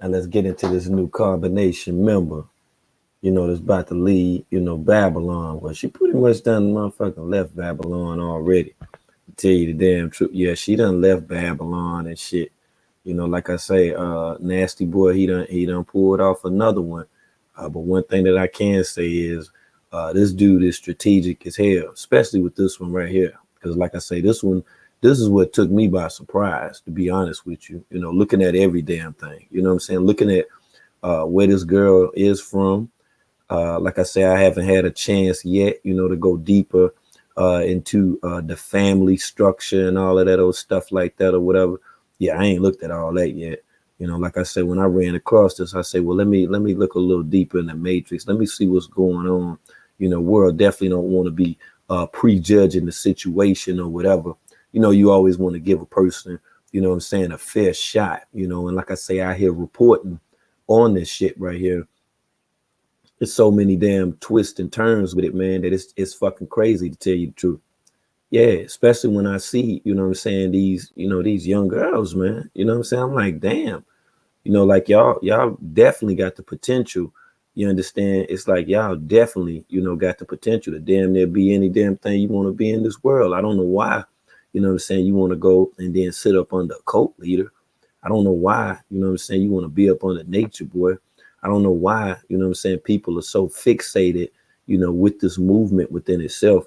And let's get into this new Carbonation member, that's about to leave, Babylon. Well, she pretty much done motherfucking left Babylon already. To tell you the damn truth. Yeah, she done left Babylon and shit. Like I say, Nasty Boy, he done pulled off another one. But one thing that I can say is this dude is strategic as hell, especially with this one right here. Because like I say, this is what took me by surprise, to be honest with you. Looking at every damn thing. You know what I'm saying? Looking at where this girl is from. Like I say, I haven't had a chance yet, to go deeper into the family structure and all of that old stuff like that or whatever. Yeah, I ain't looked at all that yet. Like I said, when I ran across this, I say, well, let me look a little deeper in the matrix. Let me see what's going on. World definitely don't want to be prejudging the situation or whatever. You always want to give a person, what I'm saying, a fair shot. And like I say, I hear reporting on this shit right here. There's so many damn twists and turns with it, man, that it's fucking crazy to tell you the truth. Yeah, especially when I see, what I'm saying, these young girls, man. You know what I'm saying? I'm like, damn, like y'all definitely got the potential. You understand? It's like y'all definitely, got the potential to damn near be any damn thing you want to be in this world. I don't know why, what I'm saying, you want to go and then sit up under a cult leader. I don't know why, what I'm saying, you want to be up under Nature Boy. I don't know why, what I'm saying, people are so fixated, with this movement within itself.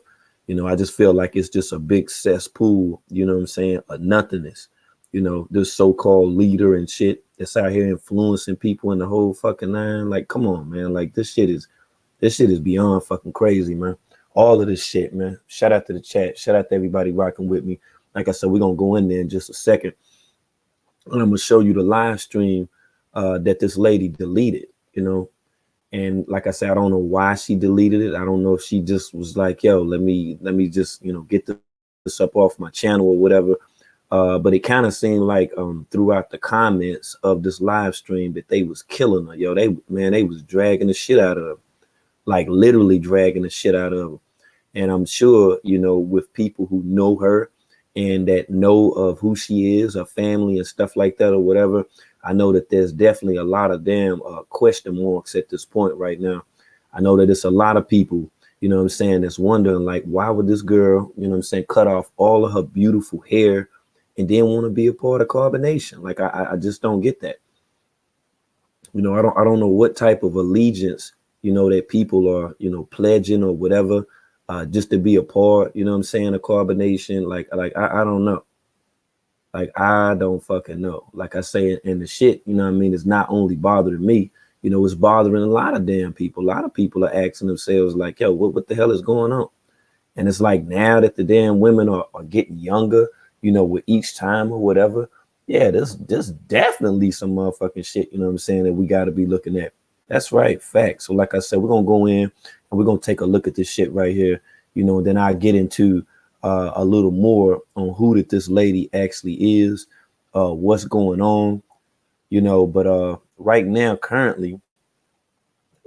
I just feel like it's just a big cesspool, what I'm saying, of nothingness. This so-called leader and shit that's out here influencing people in the whole fucking nine. Like, come on, man. Like this shit is beyond fucking crazy, man. All of this shit, man. Shout out to the chat. Shout out to everybody rocking with me. Like I said, we're gonna go in there in just a second. And I'm gonna show you the live stream that this lady deleted, and like I said, I don't know why she deleted it. I don't know if she just was like, yo, let me just, get this up off my channel or whatever. But it kind of seemed like throughout the comments of this live stream that they was killing her. Yo, they was dragging the shit out of her. Like literally dragging the shit out of her. And I'm sure, with people who know her and that know of who she is, her family and stuff like that or whatever, I know that there's definitely a lot of damn question marks at this point right now. I know that it's a lot of people, what I'm saying, that's wondering like, why would this girl, what I'm saying, cut off all of her beautiful hair and then want to be a part of Carbonation? Like, I just don't get that. I don't know what type of allegiance, that people are, pledging or whatever, just to be a part, what I'm saying, of Carbonation. Like I don't know. Like I don't fucking know. Like I say, and the shit, what I mean, is not only bothering me, it's bothering a lot of damn people. A lot of people are asking themselves, like, yo, what the hell is going on? And it's like now that the damn women are getting younger, with each time or whatever. Yeah, there's definitely some motherfucking shit, what I'm saying, that we gotta be looking at. That's right, facts. So like I said, we're gonna go in and we're gonna take a look at this shit right here, and then I get into a little more on who that this lady actually is, what's going on, but right now, currently,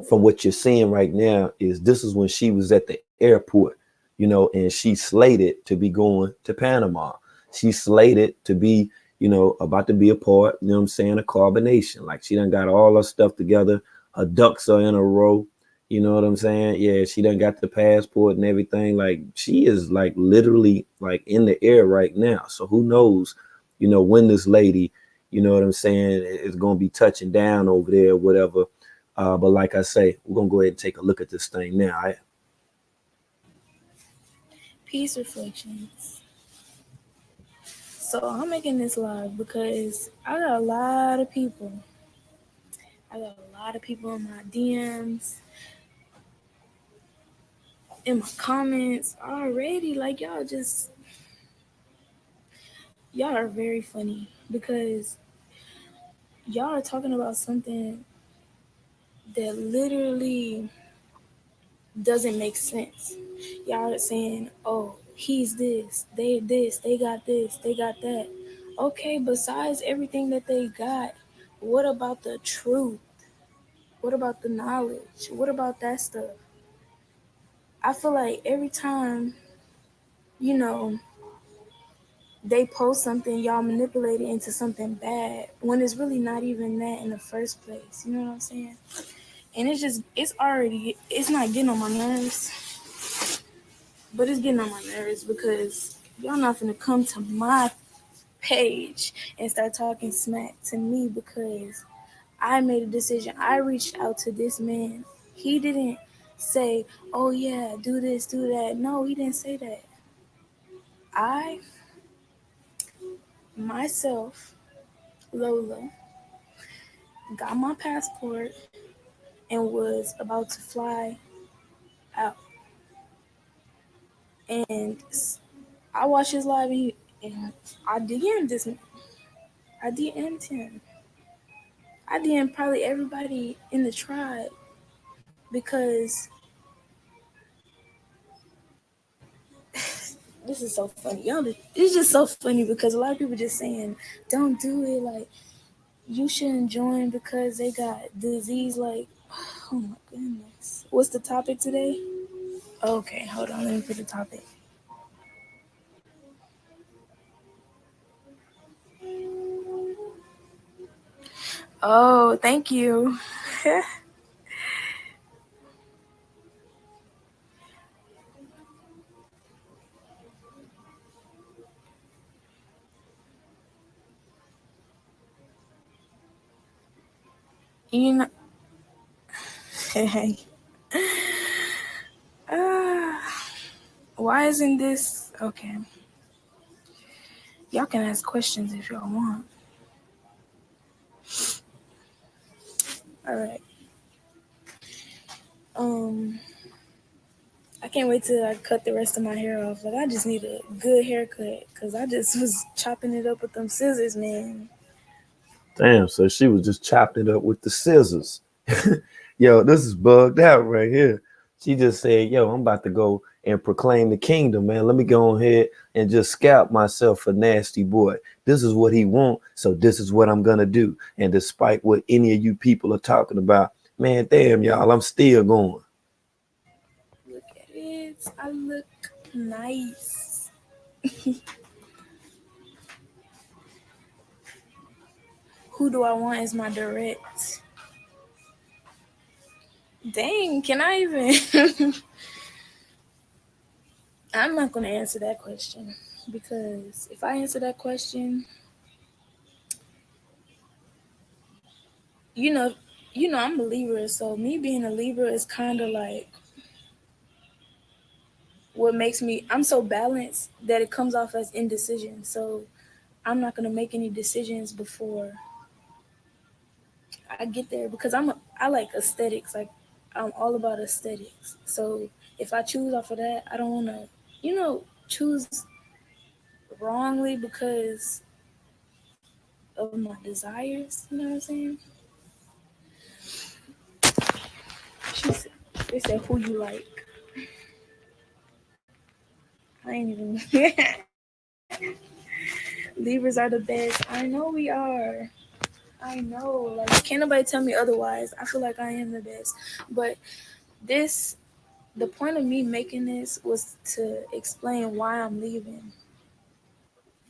from what you're seeing right now, is this is when she was at the airport, and she's slated to be going to Panama. She's slated to be, about to be a part, what I'm saying, a Carbonation. Like she done got all her stuff together. Her ducks are in a row. You know what I'm saying? Yeah, she done got the passport and everything. Like she is like literally like in the air right now. So who knows, when this lady, what I'm saying, is gonna be touching down over there, whatever. But like I say, we're gonna go ahead and take a look at this thing now. Peace reflections. So I'm making this live because I got a lot of people. I got a lot of people in my DMs, in my comments already. Like y'all are very funny because y'all are talking about something that literally doesn't make sense. Y'all are saying, oh, he's this, they got that. Okay, besides everything that they got, what about the truth? What about the knowledge? What about that stuff? I feel like every time, you know, they post something, y'all manipulate it into something bad when it's really not even that in the first place. You know what I'm saying? And it's not getting on my nerves, but it's getting on my nerves because y'all not gonna come to my page and start talking smack to me because I made a decision. I reached out to this man. He didn't say, "Oh yeah, do this, do that." No, he didn't say that. I myself, Lola, got my passport and was about to fly out. And I watched his live and I DM'd this man. I DM'd him. I DM'd probably everybody in the tribe because this is so funny. Y'all, it's just so funny because a lot of people just saying, don't do it. Like, you shouldn't join because they got disease. Like, oh my goodness. What's the topic today? Okay, hold on. Let me put the topic. Oh, thank you. You know, hey, uh, why isn't this okay? Y'all can ask questions if y'all want. All right. Um, I can't wait till I cut the rest of my hair off. Like I just need a good haircut because I just was chopping it up with them scissors, man. Damn, so she was just chopping it up with the scissors. Yo, this is bugged out right here. She just said, yo, I'm about to go and proclaim the kingdom, man. Let me go ahead and just scalp myself for nasty boy. This is what he want, so this is what I'm gonna do. And despite what any of you people are talking about, man, damn y'all, I'm still going. Look at it. I look nice. Who do I want as my direct? Dang, can I even? I'm not going to answer that question because if I answer that question, you know, I'm a Libra, so me being a Libra is kind of like what makes me. I'm so balanced that it comes off as indecision. So I'm not going to make any decisions before I get there because I like aesthetics. Like I'm all about aesthetics. So if I choose off of that, I don't want to, choose wrongly because of my desires. You know what I'm saying? She said, they said who you like. I ain't even. Libras are the best. I know we are. I know. Like can't nobody tell me otherwise. I feel like I am the best. But this, the point of me making this was to explain why I'm leaving.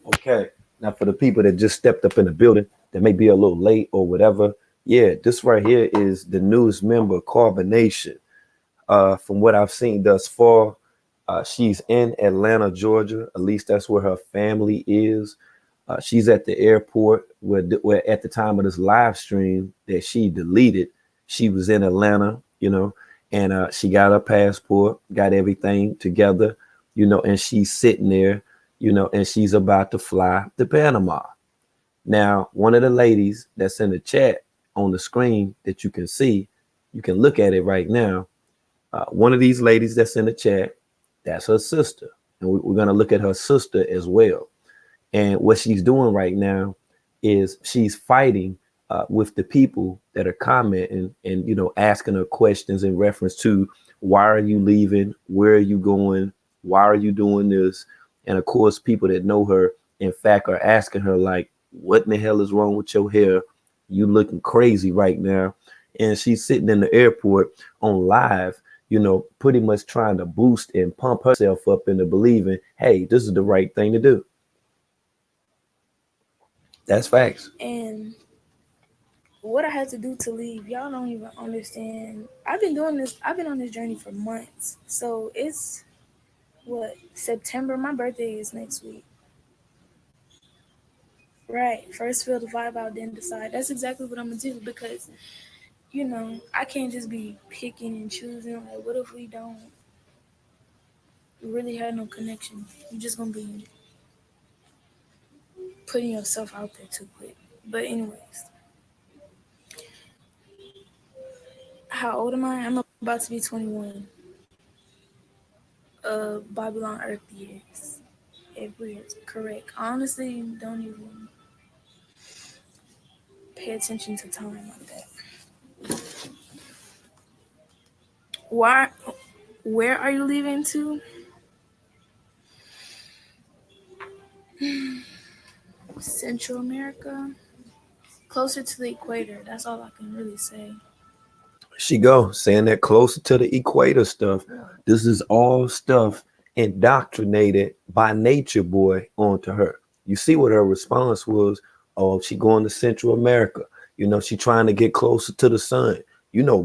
Okay. Now for the people that just stepped up in the building that may be a little late or whatever, yeah, this right here is the newest member, Carbonation. From what I've seen thus far, she's in Atlanta, Georgia. At least that's where her family is. She's at the airport where at the time of this live stream that she deleted, she was in Atlanta, and she got her passport, got everything together, and she's sitting there, and she's about to fly to Panama. Now, one of the ladies that's in the chat on the screen that you can see, you can look at it right now. One of these ladies that's in the chat, that's her sister. And we're going to look at her sister as well. And what she's doing right now is she's fighting with the people that are commenting and, asking her questions in reference to why are you leaving? Where are you going? Why are you doing this? And of course, people that know her, in fact, are asking her, like, what in the hell is wrong with your hair? You looking crazy right now. And she's sitting in the airport on live, pretty much trying to boost and pump herself up into believing, hey, this is the right thing to do. That's facts. And what I had to do to leave, y'all don't even understand. I've been doing this. I've been on this journey for months. So it's what, September. My birthday is next week. Right. First feel the vibe out, then decide. That's exactly what I'm gonna do because I can't just be picking and choosing. Like, what if we don't really have no connection? You're just gonna be putting yourself out there too quick. But anyways, how old am I? I'm about to be 21. Babylon Earth years. If we're correct. Honestly, don't even pay attention to time like that. Why? Where are you leaving to? Central America, closer to the equator. That's all I can really say. She go saying that closer to the equator stuff. This is all stuff indoctrinated by nature boy onto her. You see what her response was? Oh, she going to Central America. She trying to get closer to the sun.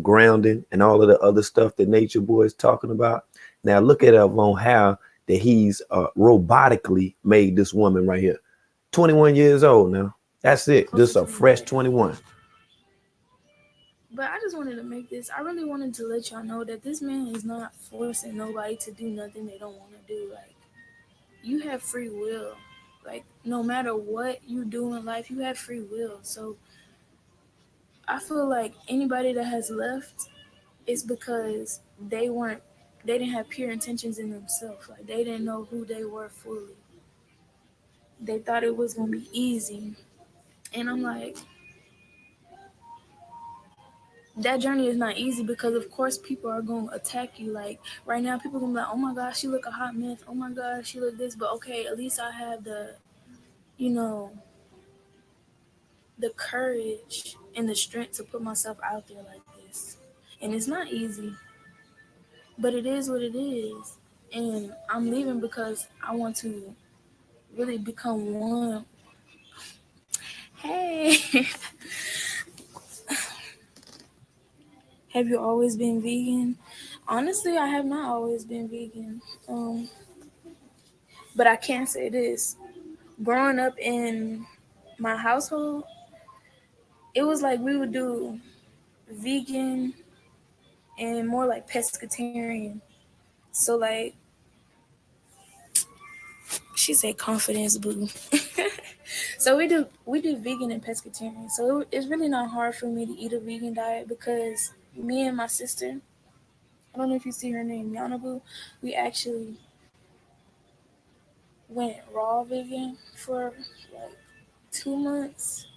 Grounding and all of the other stuff that nature boy is talking about. Now look at on how that he's robotically made this woman right here. 21 years old now. That's it. Closer Just to a the fresh equator. 21. But I just wanted to make this. I really wanted to let y'all know that this man is not forcing nobody to do nothing they don't want to do. Like, you have free will. Like, no matter what you do in life, you have free will. So I feel like anybody that has left is because they didn't have pure intentions in themselves. Like, they didn't know who they were fully. They thought it was gonna be easy. And I'm like, that journey is not easy because of course people are gonna attack you. Like right now, people gonna be like, "Oh my gosh, she look a hot mess. Oh my gosh, she look this." But okay, at least I have you know, the courage and the strength to put myself out there like this. And it's not easy, but it is what it is. And I'm leaving because I want to really become one. Hey, have you always been vegan? Honestly, I have not always been vegan. But I can say this: growing up in my household, it was like we would do vegan and more like pescatarian. So like she said confidence boo. So we do vegan and pescatarian. So it's really not hard for me to eat a vegan diet because me and my sister, I don't know if you see her name, Yanabu, we actually went raw vegan for like 2 months.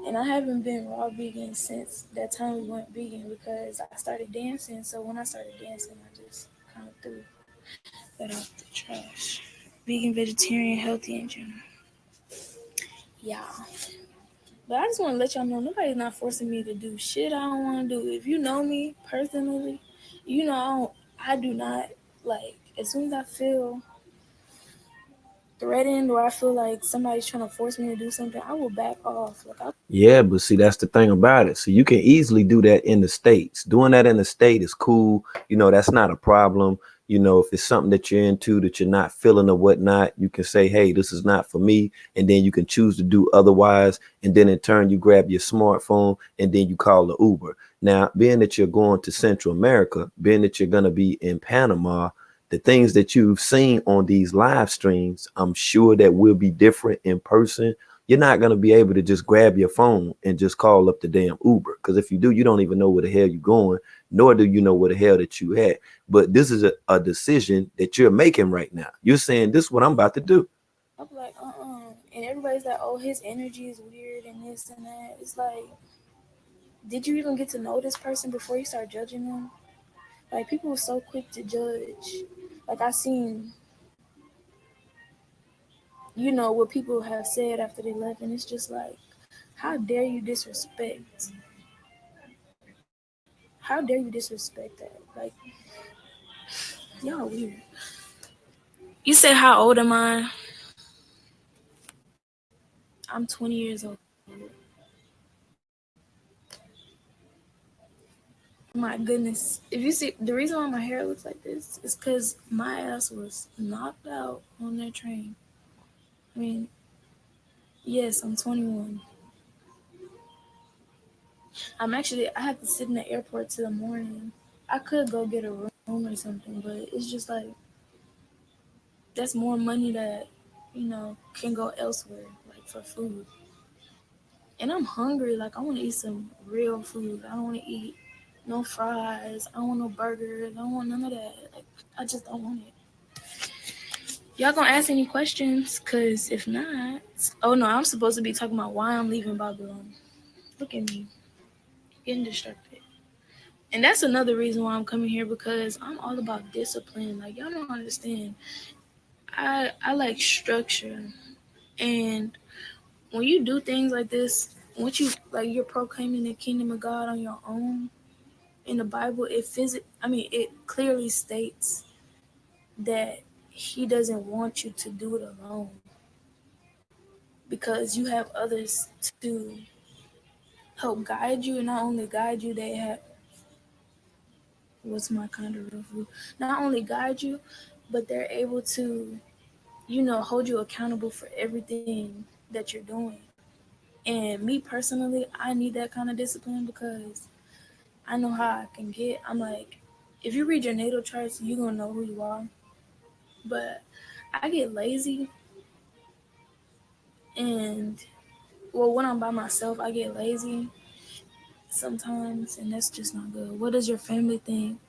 And I haven't been raw vegan since that time we went vegan because I started dancing. So when I started dancing, I just kind of threw that out the trash. Vegan, vegetarian, healthy in general. Yeah. But I just want to let y'all know nobody's not forcing me to do shit I don't want to do. If you know me personally, you know I do not like as soon as I feel threatened or I feel like somebody's trying to force me to do something, I will back off. Like I Yeah, but see, that's the thing about it. So you can easily do that in the States. Doing that in the state is cool. That's not a problem. If it's something that you're into that you're not feeling or whatnot, you can say, hey, this is not for me. And then you can choose to do otherwise. And then in turn, you grab your smartphone and then you call the Uber. Now, being that you're going to Central America, being that you're going to be in Panama, the things that you've seen on these live streams, I'm sure that will be different in person. You're not going to be able to just grab your phone and just call up the damn Uber. Because if you do, you don't even know where the hell you're going, nor do you know where the hell that you at. But this is a decision that you're making right now. You're saying, this is what I'm about to do. I'm like, and everybody's like, oh, his energy is weird and this and that. It's like, did you even get to know this person before you start judging them? Like, people were so quick to judge. Like, I seen, what people have said after they left, and it's just like, how dare you disrespect? How dare you disrespect that? Like, y'all weird. You said, how old am I? I'm 20 years old. My goodness. If you see the reason why my hair looks like this is because my ass was knocked out on that train. I mean, yes, I'm 21. I have to sit in the airport till the morning. I could go get a room or something, but it's just like that's more money that, can go elsewhere, like for food. And I'm hungry. Like I want to eat some real food. I don't want to eat no fries. I don't want no burgers. I don't want none of that. Like I just don't want it. Y'all gonna ask any questions? Cause if not, oh no, I'm supposed to be talking about why I'm leaving Babylon. Look at me getting distracted. And that's another reason why I'm coming here because I'm all about discipline. Like y'all don't understand. I like structure, and when you do things like this, once you're proclaiming the kingdom of God on your own in the Bible, it clearly states that He doesn't want you to do it alone because you have others to help guide you, and not only guide you, they have what's my kind of real food? Not only guide you, but they're able to, hold you accountable for everything that you're doing. And me personally, I need that kind of discipline because I know how I can get. I'm like, if you read your natal charts, you're gonna know who you are. But I get lazy, and well, when I'm by myself, I get lazy sometimes, and that's just not good. What does your family think?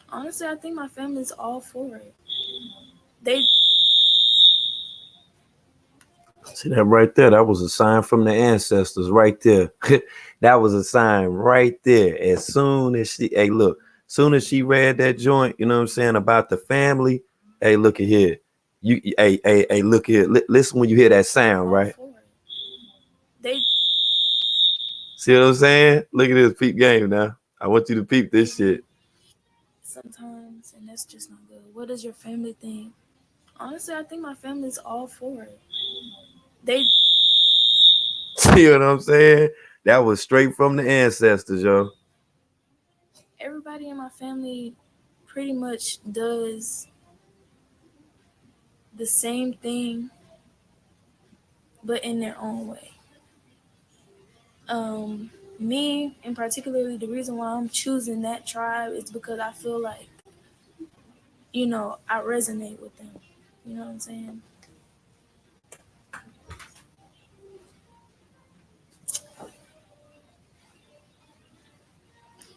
Honestly, I think my family's all for it. They See that right there? That was a sign from the ancestors right there. That was a sign right there. As soon as hey, look, soon as she read that joint, you know what I'm saying, about the family. Hey, look at here. Hey, look here. Listen when you hear that sound, all right? for it. They See what I'm saying? Look at this peep game now. I want you to peep this shit. sometimes, and that's just not good. What does your family think? Honestly, I think my family's all for it. They See what I'm saying? That was straight from the ancestors, yo. Everybody in my family pretty much does the same thing, but in their own way. Um, Me, in particularly, the reason why I'm choosing that tribe is because I feel like, I resonate with them. You know what I'm saying?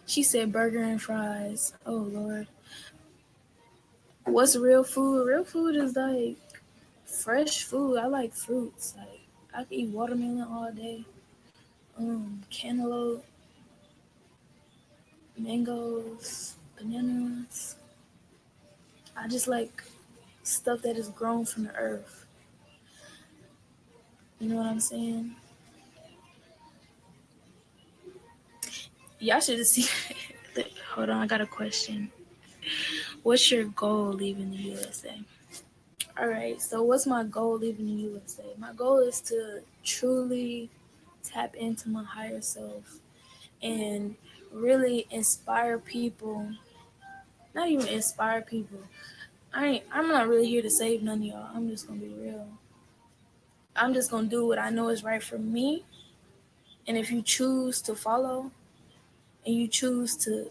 She said burger and fries. Oh, Lord. What's real food? Real food is like fresh food. I like fruits. Like, I can eat watermelon all day. Cantaloupe, mangoes, bananas. I just like stuff that is grown from the earth. You know what I'm saying? Y'all should have seen. Hold on, I got a question. What's your goal leaving the USA? All right, so what's my goal leaving the USA? My goal is to truly tap into my higher self and really inspire people. Not even inspire people. I'm not really here to save none of y'all. I'm just gonna be real. I'm just gonna do what I know is right for me. And if you choose to follow and you choose to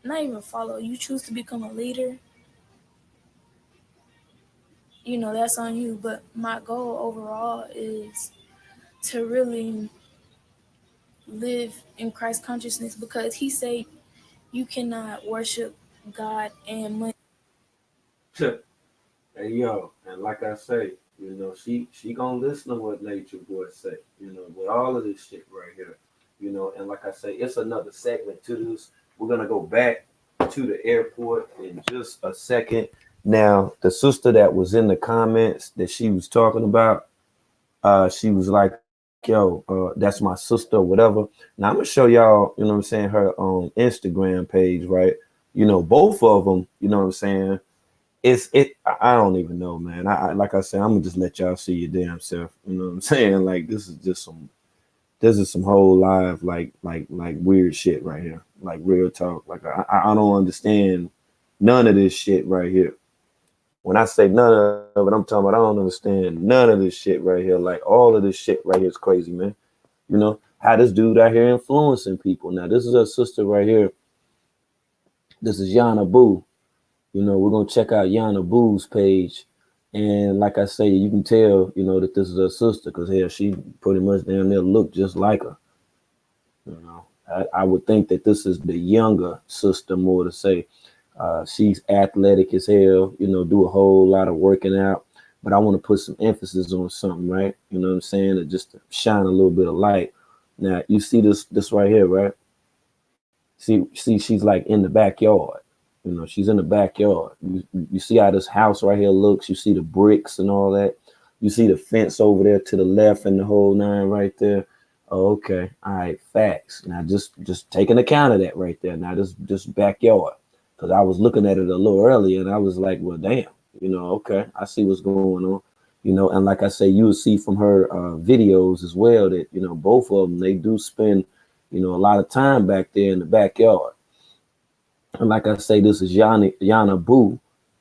not even follow, you choose to become a leader, that's on you. But my goal overall is to really live in Christ consciousness because he said you cannot worship God and money. Hey yo, and like I say, she gonna listen to what Nature Boy say, with all of this shit right here, and like I say, it's another segment to this. We're gonna go back to the airport in just a second. Now, the sister that was in the comments that she was talking about, she was like, yo, that's my sister, whatever. Now I'm gonna show y'all, what I'm saying, her Instagram page, right? Both of them, you know what I'm saying, I don't even know, man. I like I said, I'm gonna just let y'all see your damn self. You know what I'm saying? Like this is some whole live like weird shit right here. Like real talk. Like I don't understand none of this shit right here. When I say none of it, I'm talking about I don't understand none of this shit right here. Like all of this shit right here is crazy, man. You know how this dude out here influencing people. Now this is her sister right here. This is Yana Boo. You know, we're gonna check out Yana Boo's page. And like I say, you can tell, you know, that this is her sister because hell, she pretty much damn near look just like her. You know, I would think that this is the younger sister more to say. She's athletic as hell, you know, do a whole lot of working out. But I want to put some emphasis on something, right? You know what I'm saying? To just to shine a little bit of light. Now you see this right here, right? See, she's like in the backyard. You know, she's in the backyard. You see how this house right here looks. You see the bricks and all that. You see the fence over there to the left and the whole nine right there. Oh, okay, all right, facts. Now just taking account of that right there. Now this backyard, because I was looking at it a little earlier and I was like, well, damn, you know, okay, I see what's going on. You know, and like I say, you will see from her videos as well that you know both of them they do spend you know a lot of time back there in the backyard. And like I say, this is Yana Boo.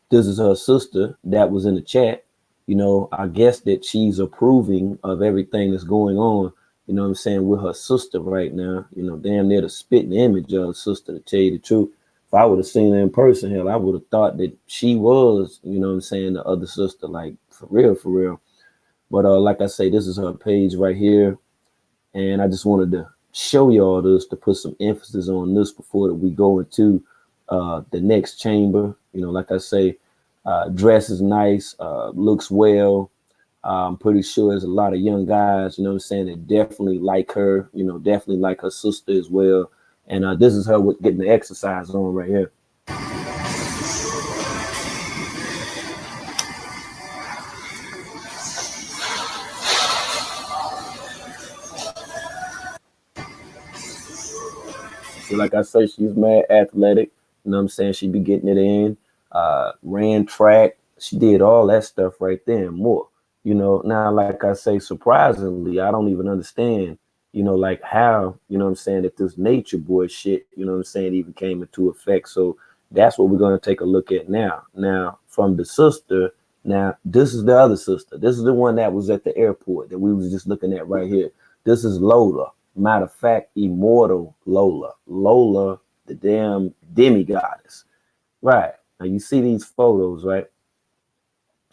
This is her sister that was in the chat. You know, I guess that she's approving of everything that's going on, you know what I'm saying, with her sister right now. You know, damn near the spitting image of her sister, to tell you the truth. If I would have seen her in person, hell, I would have thought that she was, you know what I'm saying, the other sister, like for real, for real. But like I say, this is her page right here. And I just wanted to show y'all this to put some emphasis on this before that we go into the next chamber. You know, like I say, dress is nice, looks well. I'm pretty sure there's a lot of young guys, you know what I'm saying, that definitely like her, you know, definitely like her sister as well. And this is her with getting the exercise on right here. So like I say, she's mad athletic. You know what I'm saying? She be getting it in. Ran track. She did all that stuff right there and more. You know, now like I say, surprisingly, I don't even understand, you know, like how, you know what I'm saying, that this nature boy shit, you know what I'm saying, even came into effect. So that's what we're gonna take a look at now. Now, from the sister, now this is the other sister. This is the one that was at the airport that we was just looking at right here. This is Lola. Matter of fact, immortal Lola. Lola, the damn demigoddess. Right. Now you see these photos, right?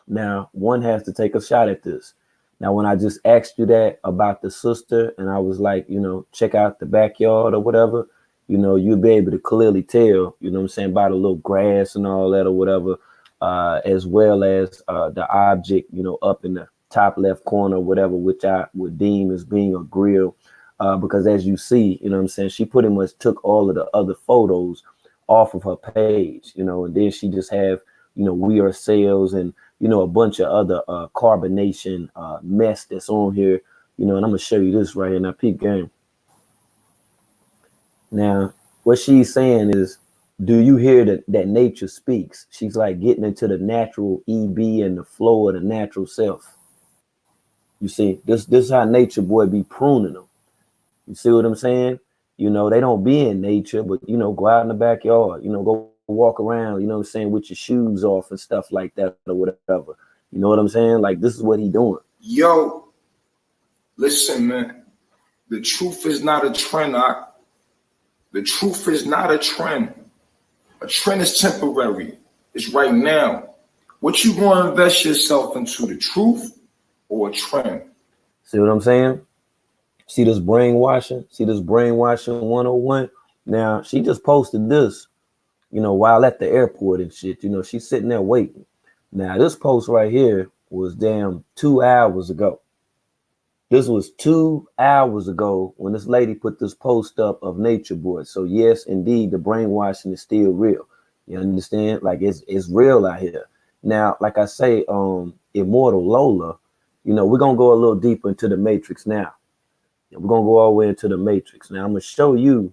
Now one has to take a shot at this. Now, when I just asked you that about the sister, and I was like, you know, check out the backyard or whatever, you know, you'll be able to clearly tell, you know what I'm saying, by the little grass and all that or whatever, as well as the object, you know, up in the top left corner, whatever, which I would deem as being a grill. Because as you see, you know what I'm saying, she pretty much took all of the other photos off of her page, you know, and then she just have, you know, we are sales and, you know, a bunch of other carbonation mess that's on here, you know, and I'm gonna show you this right here. Now, peep game. Now, what she's saying is, do you hear that nature speaks? She's like getting into the natural EB and the flow of the natural self. You see, this is how nature boy be pruning them. You see what I'm saying? You know, they don't be in nature, but you know, go out in the backyard, you know, go walk around, you know what I'm saying, with your shoes off and stuff like that or whatever. You know what I'm saying? Like this is what he doing. Yo, listen, man. The truth is not a trend. The truth is not a trend. A trend is temporary. It's right now. What you going to invest yourself into, the truth or a trend? See what I'm saying? See this brainwashing? See this brainwashing 101? Now, she just posted this, you know, while at the airport and shit. You know, she's sitting there waiting. Now, this post right here was damn 2 hours ago. This was 2 hours ago when this lady put this post up of Nature Boy. So yes, indeed, the brainwashing is still real. You understand? Like it's real out here. Now, like I say, Immortal Lola, you know, we're gonna go a little deeper into the matrix now. We're gonna go all the way into the matrix. Now I'm gonna show you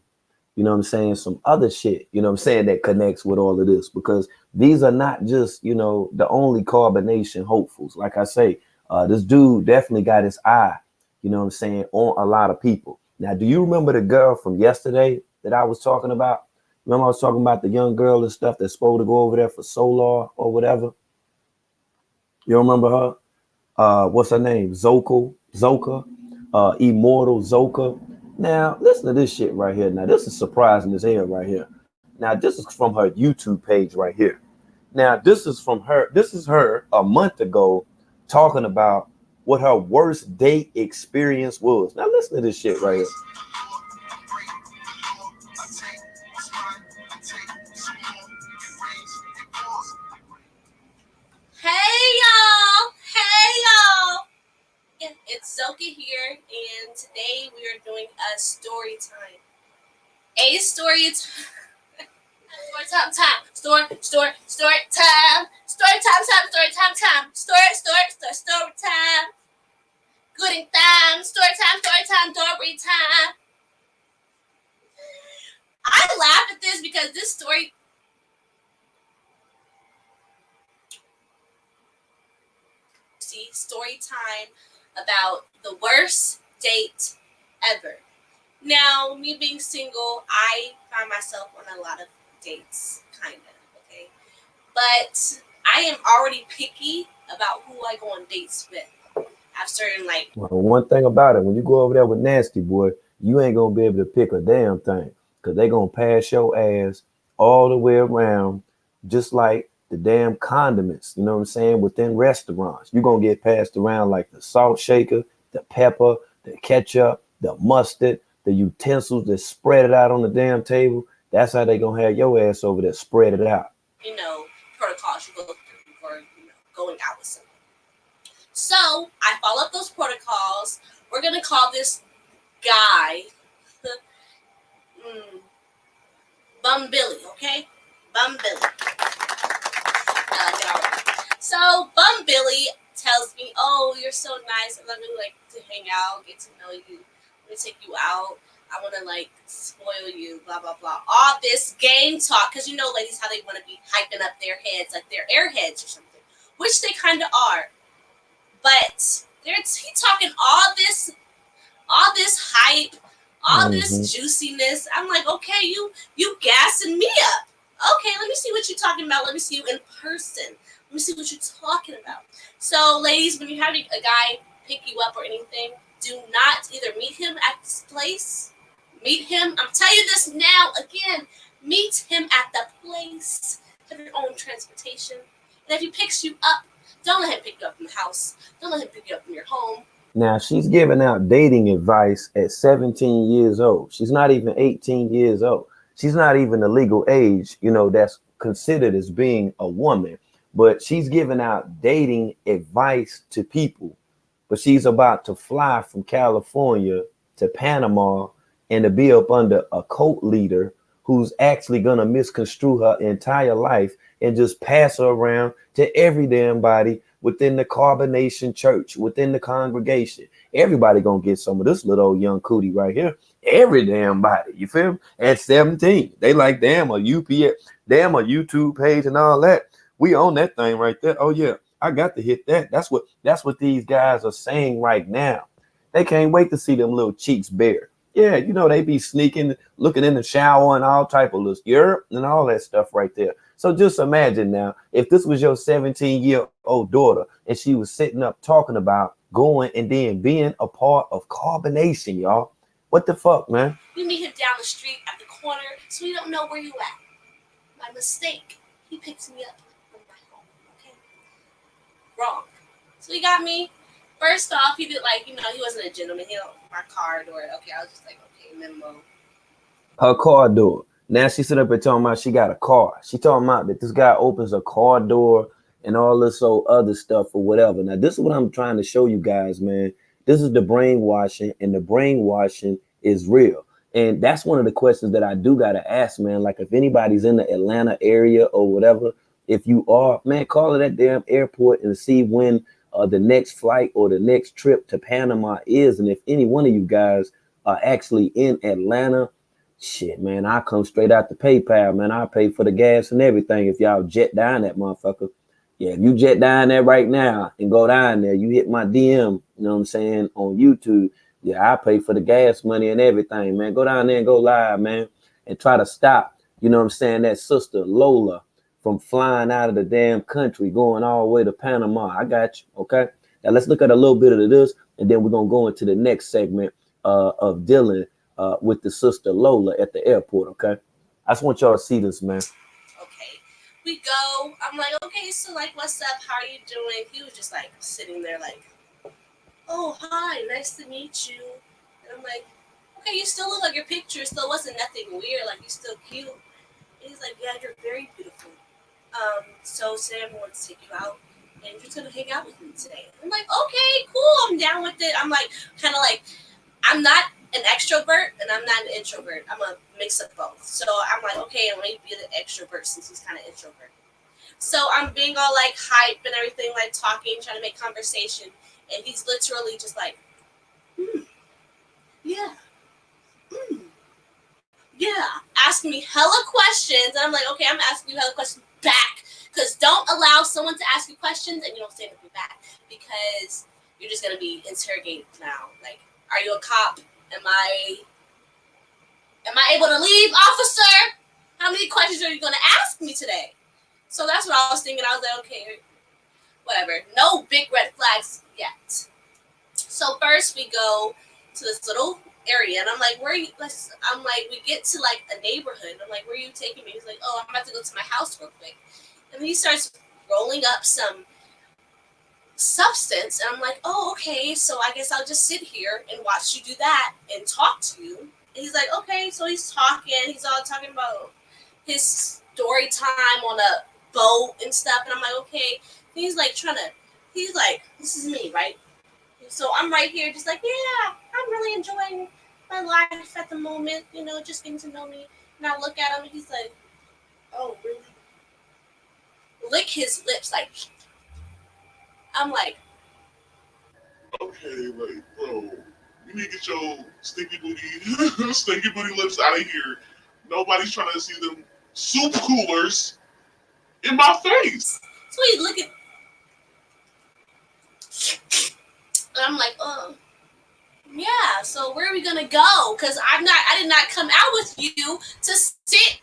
know what I'm saying, some other shit, you know what I'm saying, that connects with all of this. Because these are not just, the only carbonation hopefuls. Like I say, this dude definitely got his eye, what I'm saying, on a lot of people. Now, do you remember the girl from yesterday that I was talking about? Remember I was talking about the young girl and stuff that's supposed to go over there for solar or whatever? You remember her? What's her name? Zoka, Immortal Zoka. Now, listen to this shit right here. Now, this is surprising as hell right here. Now, this is from her YouTube page right here. Now, this is from her. This is her a month ago talking about what her worst date experience was. Now, listen to this shit right here. Hey y'all! Hey y'all! It's Zoka here, and today we are doing a story time. A story time. Story time. Story time. Story time. Story time. Gooding time. Story time. Story time. I laugh at this because this story. Story time about the worst date ever. Now, me being single, I find myself on a lot of dates, kind of, okay? But I am already picky about who I go on dates with. I have certain, Well, one thing about it, when you go over there with Nasty Boy, you ain't gonna be able to pick a damn thing, because they gonna pass your ass all the way around, just like the damn condiments, you know what I'm saying, within restaurants. You're gonna get passed around like the salt shaker, the pepper, the ketchup, the mustard, the utensils that spread it out on the damn table. That's how they gonna have your ass over there, spread it out. protocols you go through before, going out with someone. So, I follow up those protocols. We're going to call this guy Bum Billy, okay? Bum Billy. So Bum Billy tells me, "Oh, you're so nice. I really like to hang out, get to know you. Let me take you out. I want to spoil you, blah blah blah." All this game talk, because ladies, how they want to be hyping up their heads like they're airheads or something, which they kind of are. But he talking all this hype, all this juiciness. I'm like, okay, you gassing me up. Okay, let me see what you're talking about. Let me see you in person. Let me see what you're talking about. So, ladies, when you have a guy pick you up or anything, do not either meet him at this place. Meet him. I'm telling you this now again. Meet him at the place. Have your own transportation. And if he picks you up, don't let him pick you up from the house. Don't let him pick you up from your home. Now, she's giving out dating advice at 17 years old. She's not even 18 years old. She's not even the legal age, that's considered as being a woman. But she's giving out dating advice to people. But she's about to fly from California to Panama and to be up under a cult leader who's actually going to misconstrue her entire life and just pass her around to every damn body within the Carbonation Church, within the congregation. Everybody gonna get some of this little old young cootie right here. Every damn body, you feel me? At 17, they like, damn, a UPS, damn, a YouTube page and all that. We own that thing right there. Oh yeah, I got to hit that. That's what these guys are saying right now. They can't wait to see them little cheeks bare. Yeah, they be sneaking, looking in the shower and all type of little and all that stuff right there. So just imagine now, if this was your 17-year-old daughter and she was sitting up talking about going and then being a part of Carbonation, y'all. What the fuck, man? You meet him down the street at the corner, so you don't know where you at. My mistake. He picks me up from my home. Okay? Wrong. So he got me. First off, he did he wasn't a gentleman. He don't my car door. Okay, I was just like, okay, memo. Her car door. Now she sit up and talking about she got a car. She talking about that this guy opens a car door and all this other stuff or whatever. Now this is what I'm trying to show you guys, man. This is the brainwashing, and the brainwashing is real. And that's one of the questions that I do gotta ask, man. Like if anybody's in the Atlanta area or whatever, if you are, man, call it that damn airport and see when the next flight or the next trip to Panama is. And if any one of you guys are actually in Atlanta, Shit, man, I come straight out the PayPal, man. I pay for the gas and everything if y'all jet down that motherfucker. Yeah, if you jet down there right now and go down there, you hit my DM, you know what I'm saying, on YouTube. Yeah, I pay for the gas money and everything, man. Go down there and go live, man, and try to stop, you know what I'm saying, that sister Lola from flying out of the damn country, going all the way to Panama. I got you, okay? Now let's look at a little bit of this, and then we're gonna go into the next segment of dealing with the sister Lola at the airport, okay? I just want y'all to see this, man. Okay. We go. I'm like, okay, so like, what's up? How are you doing? He was just like sitting there, like, oh, hi, nice to meet you. And I'm like, okay, you still look like your picture. Still wasn't nothing weird. Like, you're still cute. And he's like, yeah, you're very beautiful. So today I'm going to take you out, and you're just gonna hang out with me today. I'm like, okay, cool. I'm down with it. I'm like, kind of like, I'm not an extrovert and I'm not an introvert. I'm a mix of both. So I'm like, okay, I'm gonna be the extrovert since he's kind of introvert. So I'm being all like hype and everything, like talking, trying to make conversation, and he's literally just like, yeah, mm, yeah, asking me hella questions. And I'm like, okay, I'm asking you hella questions back, because don't allow someone to ask you questions and you don't say anything back, because you're just gonna be interrogated now. Like, are you a cop? Am I able to leave, officer? How many questions are you gonna ask me today? So that's what I was thinking. I was like, okay, whatever. No big red flags yet. So first we go to this little area, and I'm like, where are you? I'm like, we get to like a neighborhood. I'm like, where are you taking me? He's like, oh, I'm about to go to my house real quick. And then he starts rolling up some substance, and I'm like, oh, okay, so I guess I'll just sit here and watch you do that and talk to you. And he's like, okay, so he's talking. He's all talking about his story time on a boat and stuff, and I'm like, okay. And he's like he's like, this is me, right? So I'm right here, just like, yeah, I'm really enjoying my life at the moment, just getting to know me. And I look at him, and he's like, oh, really? Lick his lips, like, I'm like, okay, like, bro, you need to get your stinky booty, stinky booty lips out of here. Nobody's trying to see them soup coolers in my face. so he's looking, and I'm like, yeah. So where are we gonna go? Because I did not come out with you to sit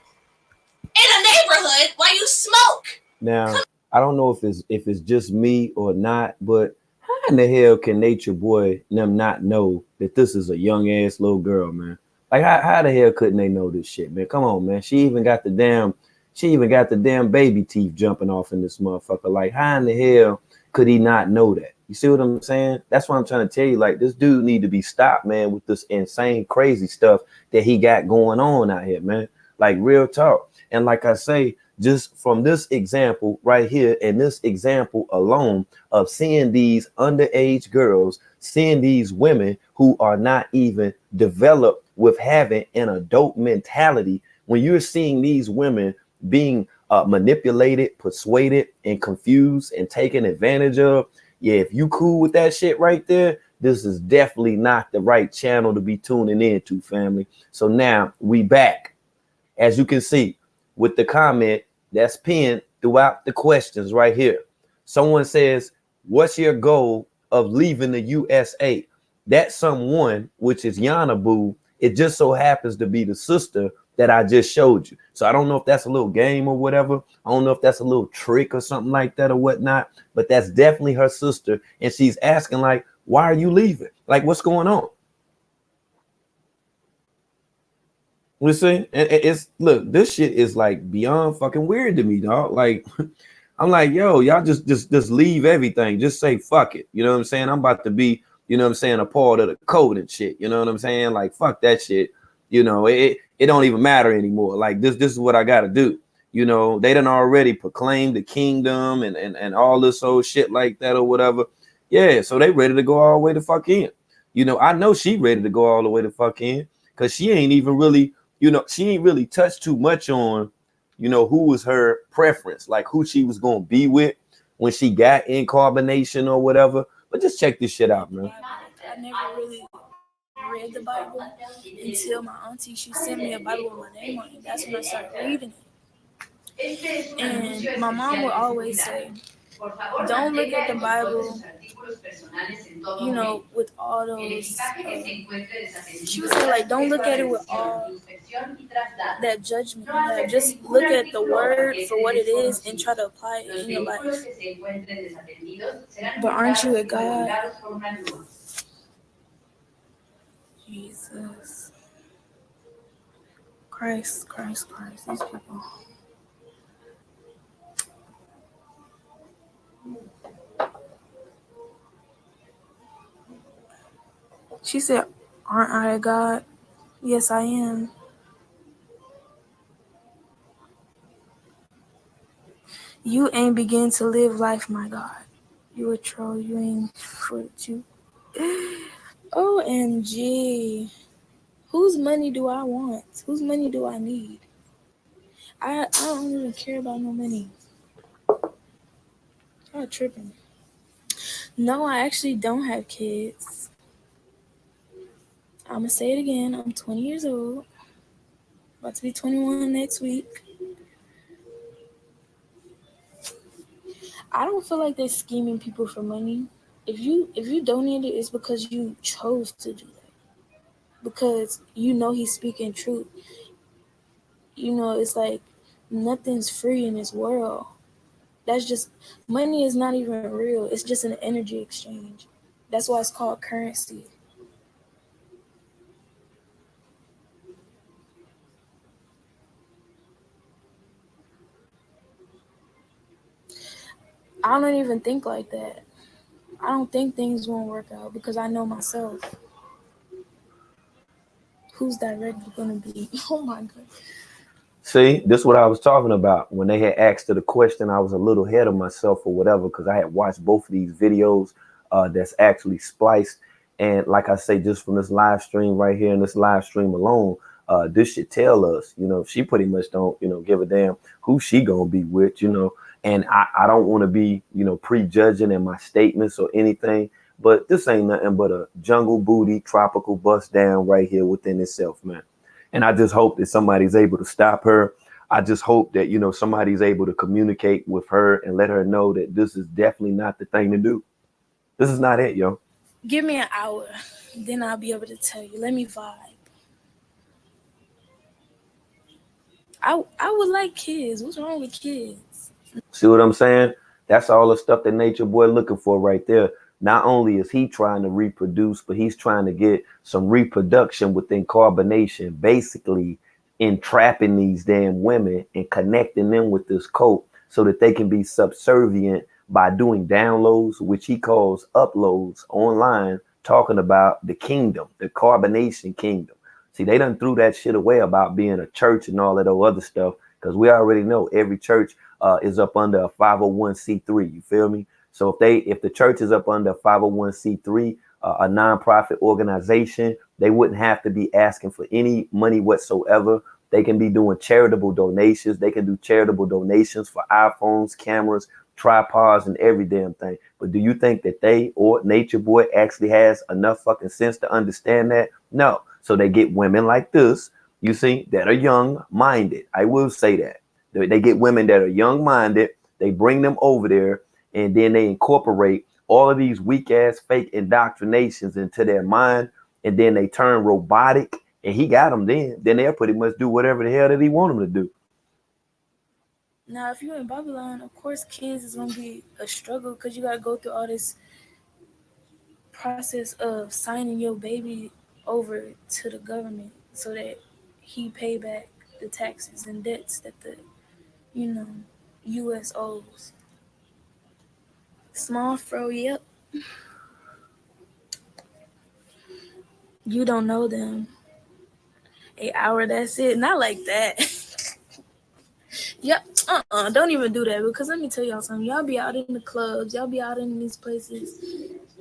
in a neighborhood while you smoke. Now, I don't know if it's just me or not, but how in the hell can Nature Boy them not know that this is a young ass little girl, man? Like how the hell couldn't they know this shit, man? Come on, man. She even got the damn baby teeth jumping off in this motherfucker. Like, how in the hell could he not know that? You see what I'm saying? That's what I'm trying to tell you. Like, this dude need to be stopped, man, with this insane, crazy stuff that he got going on out here, man. Like, real talk. And like I say, just from this example right here and this example alone of seeing these underage girls, seeing these women who are not even developed with having an adult mentality, when you're seeing these women being manipulated, persuaded, and confused and taken advantage of, yeah, if you cool with that shit right there, this is definitely not the right channel to be tuning into, family. So now we back, as you can see, with the comment that's pinned throughout the questions right here. Someone says, what's your goal of leaving the USA? That someone, which is Yana Boo, it just so happens to be the sister that I just showed you. So I don't know if that's a little game or whatever. I don't know if that's a little trick or something like that or whatnot, but that's definitely her sister. And she's asking, like, why are you leaving? Like, what's going on? You see, and it's, look, this shit is like beyond fucking weird to me, dog. Like, I'm like, yo, y'all just leave everything. Just say fuck it. You know what I'm saying? I'm about to be, you know what I'm saying, a part of the code and shit. You know what I'm saying? Like, fuck that shit. You know, it don't even matter anymore. Like, this is what I gotta do. You know, they done already proclaimed the kingdom and all this old shit like that or whatever. Yeah, so they ready to go all the way to fuck in. You know, I know she ready to go all the way to fuck in, because she ain't even really, you know, she ain't really touched too much on, you know, who was her preference, like who she was going to be with when she got in Carbonation or whatever. But just check this shit out, man. I never really read the Bible until my auntie, she sent me a Bible with my name on it. That's when I started reading it. And my mom would always say, don't look at the Bible, with all those. She would say, like, don't look at it with all that judgment. Like, just look at the word for what it is and try to apply it in your life. But aren't you a God? Jesus. Christ, Christ, Christ. These people. She said, aren't I a God? Yes, I am. You ain't begin to live life, my God. You a troll. You ain't for you. OMG. Whose money do I want? Whose money do I need? I don't even care about no money. I'm tripping. No, I actually don't have kids. I'm going to say it again. I'm 20 years old. About to be 21 next week. I don't feel like they're scheming people for money. If you donate it, it's because you chose to do that. Because you know he's speaking truth. It's like nothing's free in this world. That's just money is not even real. It's just an energy exchange. That's why it's called currency. I don't even think like that. I don't think things won't work out because I know myself. Who's directly gonna be? Oh my god. See, this is what I was talking about. When they had asked her the question, I was a little ahead of myself or whatever, because I had watched both of these videos that's actually spliced. And like I say, just from this live stream right here and this live stream alone, this should tell us, she pretty much don't, give a damn who she gonna be with, And I don't want to be, prejudging in my statements or anything, but this ain't nothing but a jungle booty tropical bust down right here within itself, man. And I just hope that somebody's able to stop her. I just hope that, somebody's able to communicate with her and let her know that this is definitely not the thing to do. This is not it, yo. Give me an hour, then I'll be able to tell you. Let me vibe. I would like kids. What's wrong with kids? See what I'm saying? That's all the stuff that Nature Boy looking for right there. Not only is he trying to reproduce, but he's trying to get some reproduction within carbonation, basically entrapping these damn women and connecting them with this cult so that they can be subservient by doing downloads, which he calls uploads online, talking about the kingdom, the carbonation kingdom. See, they done threw that shit away about being a church and all that other stuff, because we already know every church is up under a 501c3. You feel me? So if the church is up under a 501c3, a nonprofit organization, they wouldn't have to be asking for any money whatsoever. They can be doing charitable donations. They can do charitable donations for iPhones, cameras, tripods, and every damn thing. But do you think that they or Nature Boy actually has enough fucking sense to understand that? No. So they get women like this, you see, that are young minded. I will say that. They get women that are young minded. They bring them over there, and then they incorporate all of these weak ass fake indoctrinations into their mind, and then they turn robotic, and he got them then they'll pretty much do whatever the hell that he want them to do. Now, if you're in Babylon, of course, kids is gonna be a struggle because you gotta go through all this process of signing your baby over to the government so that he pay back the taxes and debts that the you know U.S. owes. Small fro, yep. You don't know them. 8 hour, that's it. Not like that. Yep. Don't even do that because let me tell y'all something. Y'all be out in the clubs, y'all be out in these places,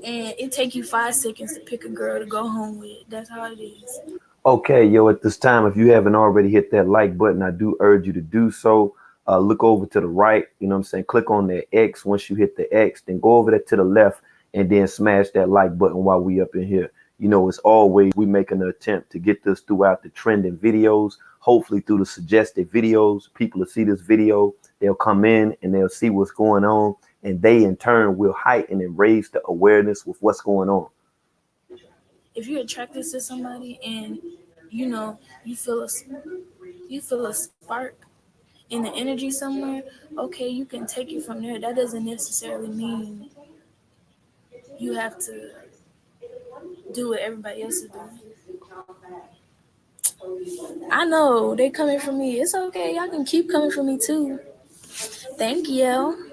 and it take you 5 seconds to pick a girl to go home with. That's how it is. Okay, yo, at this time, if you haven't already hit that like button, I do urge you to do so. Look over to the right, you know what I'm saying? Click on that X. Once you hit the X, then go over there to the left and then smash that like button while we up in here. It's always we making an attempt to get this throughout the trending videos. Hopefully through the suggested videos, people will see this video, they'll come in and they'll see what's going on, and they in turn will heighten and raise the awareness with what's going on. If you're attracted to somebody and you know you feel a spark in the energy somewhere, okay, you can take it from there. That doesn't necessarily mean you have to do what everybody else is doing. I know they coming for me. It's okay. Y'all can keep coming for me too. Thank you.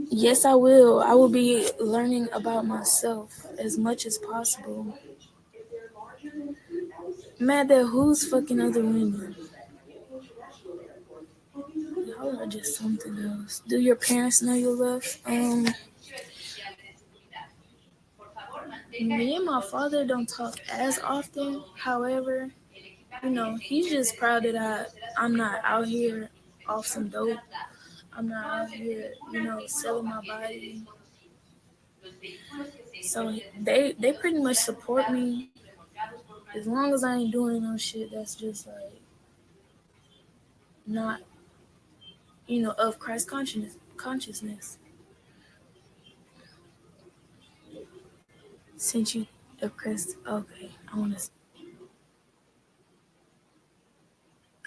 Yes, I will. I will be learning about myself as much as possible. Mad that who's fucking other women? Y'all are just something else. Do your parents know your love? Me and my father don't talk as often. However, he's just proud that I'm not out here off some dope. I'm not out here, selling my body. So they pretty much support me as long as I ain't doing no shit that's just like not, of Christ consciousness. Since you of Christ, okay,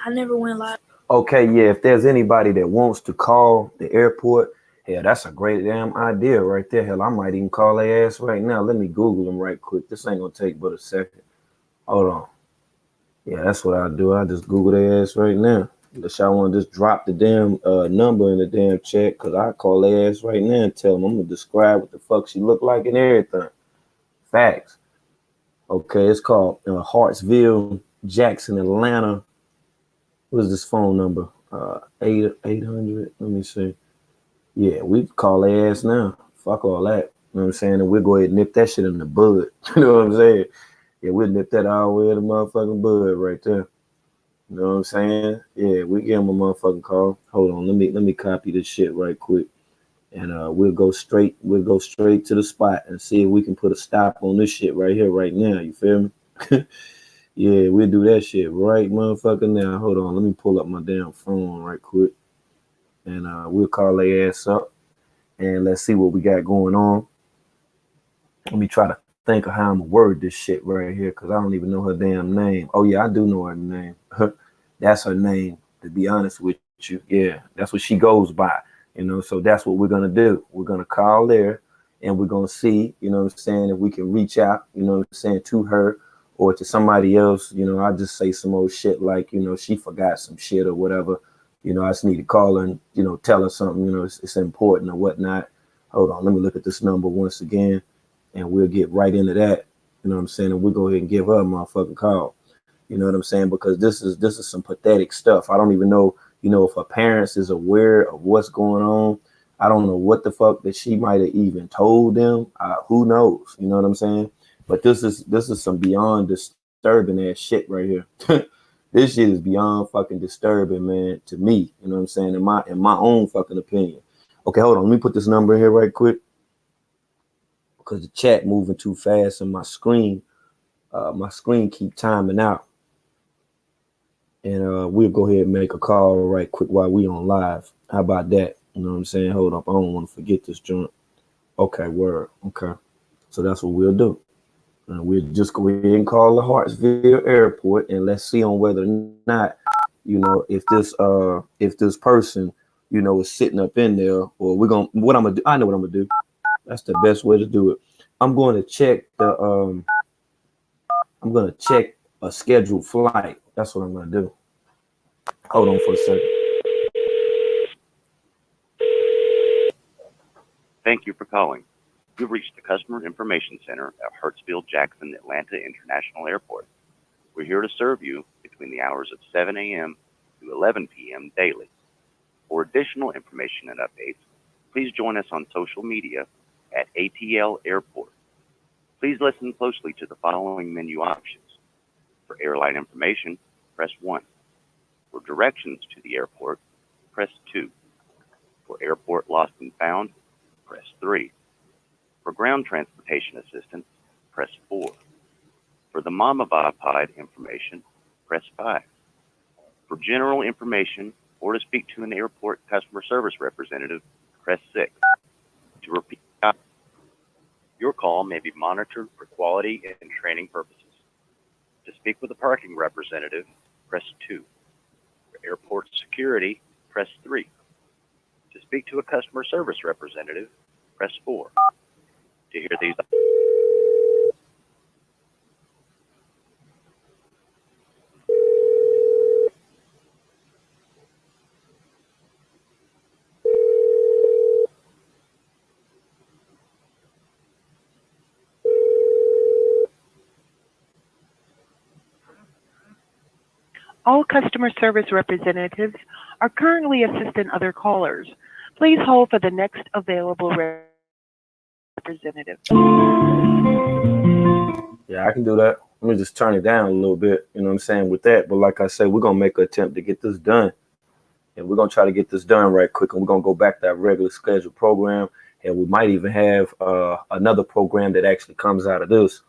I never went live. Okay, yeah, if there's anybody that wants to call the airport, hell, that's a great damn idea right there. Hell, I might even call their ass right now. Let me Google them right quick. This ain't gonna take but a second. Hold on. Yeah, that's what I do. I just Google their ass right now. Unless y'all want to just drop the damn number in the damn chat, because I call their ass right now and tell them I'm going to describe what the fuck she look like and everything. Facts. Okay, it's called Hartsville, Jackson, Atlanta. What is this phone number? 800. Let me see. Yeah, we call their ass now. Fuck all that. You know what I'm saying? And we'll go ahead and nip that shit in the bud. You know what I'm saying? Yeah, we'll nip that all the way to the motherfucking bud right there. You know what I'm saying? Yeah, we give him a motherfucking call. Hold on, let me copy this shit right quick, and we'll go straight to the spot and see if we can put a stop on this shit right here, right now. You feel me? Yeah, we'll do that shit right motherfucking now. Hold on, let me pull up my damn phone right quick, and we'll call their ass up and let's see what we got going on. Let me try to think of how I'm gonna word this shit right here, because I don't even know her damn name. Oh yeah, I do know her name. That's her name, to be honest with you. Yeah, that's what she goes by. So that's what we're gonna do. We're gonna call there and we're gonna see, what I'm saying, if we can reach out, what I'm saying, to her or to somebody else. I just say some old shit like, she forgot some shit or whatever. I just need to call her and, tell her something, it's important or whatnot. Hold on, let me look at this number once again and we'll get right into that. You know what I'm saying? And we'll go ahead and give her a motherfucking call. You know what I'm saying? Because this is some pathetic stuff. I don't even know, if her parents is aware of what's going on. I don't know what the fuck that she might have even told them. Who knows? You know what I'm saying? But this is some beyond disturbing ass shit right here. This shit is beyond fucking disturbing, man, to me. You know what I'm saying? In my own fucking opinion. Okay, hold on. Let me put this number in here right quick, because the chat moving too fast and my screen keep timing out. And we'll go ahead and make a call right quick while we on live. How about that? You know what I'm saying? Hold up. I don't want to forget this joint. Okay, word. Okay. So that's what we'll do. And we'll just go ahead and call the Hartsville Airport and let's see on whether or not, if this person, is sitting up in there, or we're gonna what I'm gonna do. I know what I'm gonna do. That's the best way to do it. I'm going to check a scheduled flight. That's what I'm gonna do. Hold on for a second. Thank you for calling. You've reached the Customer Information Center at Hartsfield-Jackson Atlanta International Airport. We're here to serve you between the hours of 7 a.m. to 11 p.m. daily. For additional information and updates, please join us on social media at ATL Airport. Please listen closely to the following menu options. For airline information, press 1. For directions to the airport, press 2. For airport lost and found, press 3. For ground transportation assistance, press 4. For the Mama Pod information, press 5. For general information or to speak to an airport customer service representative, press 6. To repeat, your call may be monitored for quality and training purposes. To speak with a parking representative, press 2. For airport security, press 3. To speak to a customer service representative, press 4. To hear these All customer service representatives are currently assisting other callers. Please hold for the next available representative. Yeah, I can do that. Let me just turn it down a little bit, you know what I'm saying, with that. But like I said, we're gonna make an attempt to get this done. And we're gonna try to get this done right quick. And we're gonna go back to that regular scheduled program. And we might even have another program that actually comes out of this.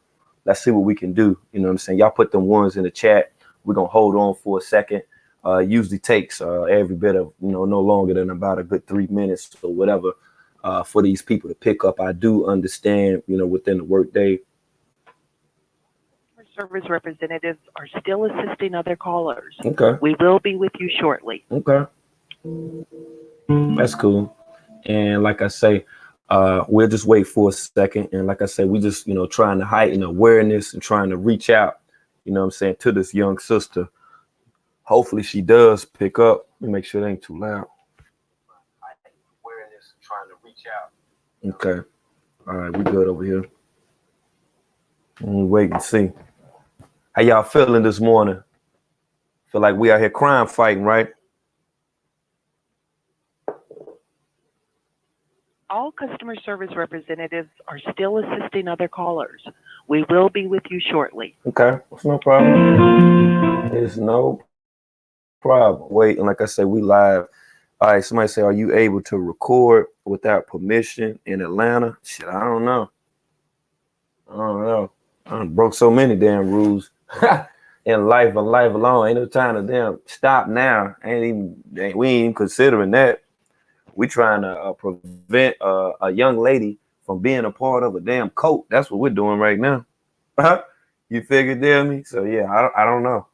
Let's see what we can do. You know what I'm saying? Y'all put them ones in the chat. We're gonna hold on for a second. Usually takes every bit of, no longer than about a good 3 minutes or whatever for these people to pick up. I do understand, within the workday. Service representatives are still assisting other callers. Okay. We will be with you shortly. Okay. That's cool. And like I say, we'll just wait for a second. And like I say, we just, trying to heighten awareness and trying to reach out, to this young sister. Hopefully she does pick up. Let me make sure it ain't too loud. Awareness, trying to reach out. Okay. All right, we good over here. We'll wait and see. How y'all feeling this morning? Feel like we out here crime fighting, right? All customer service representatives are still assisting other callers. We will be with you shortly. Okay, it's no problem. It's no problem. Wait, and like I said, we live. All right, somebody say, are you able to record without permission in Atlanta? Shit, I don't know. I broke so many damn rules in life and life alone. Ain't no time to damn stop now. We ain't even considering that. We trying to prevent a young lady from being a part of a damn cult. That's what we're doing right now. You figured, damn me? So yeah, I don't know.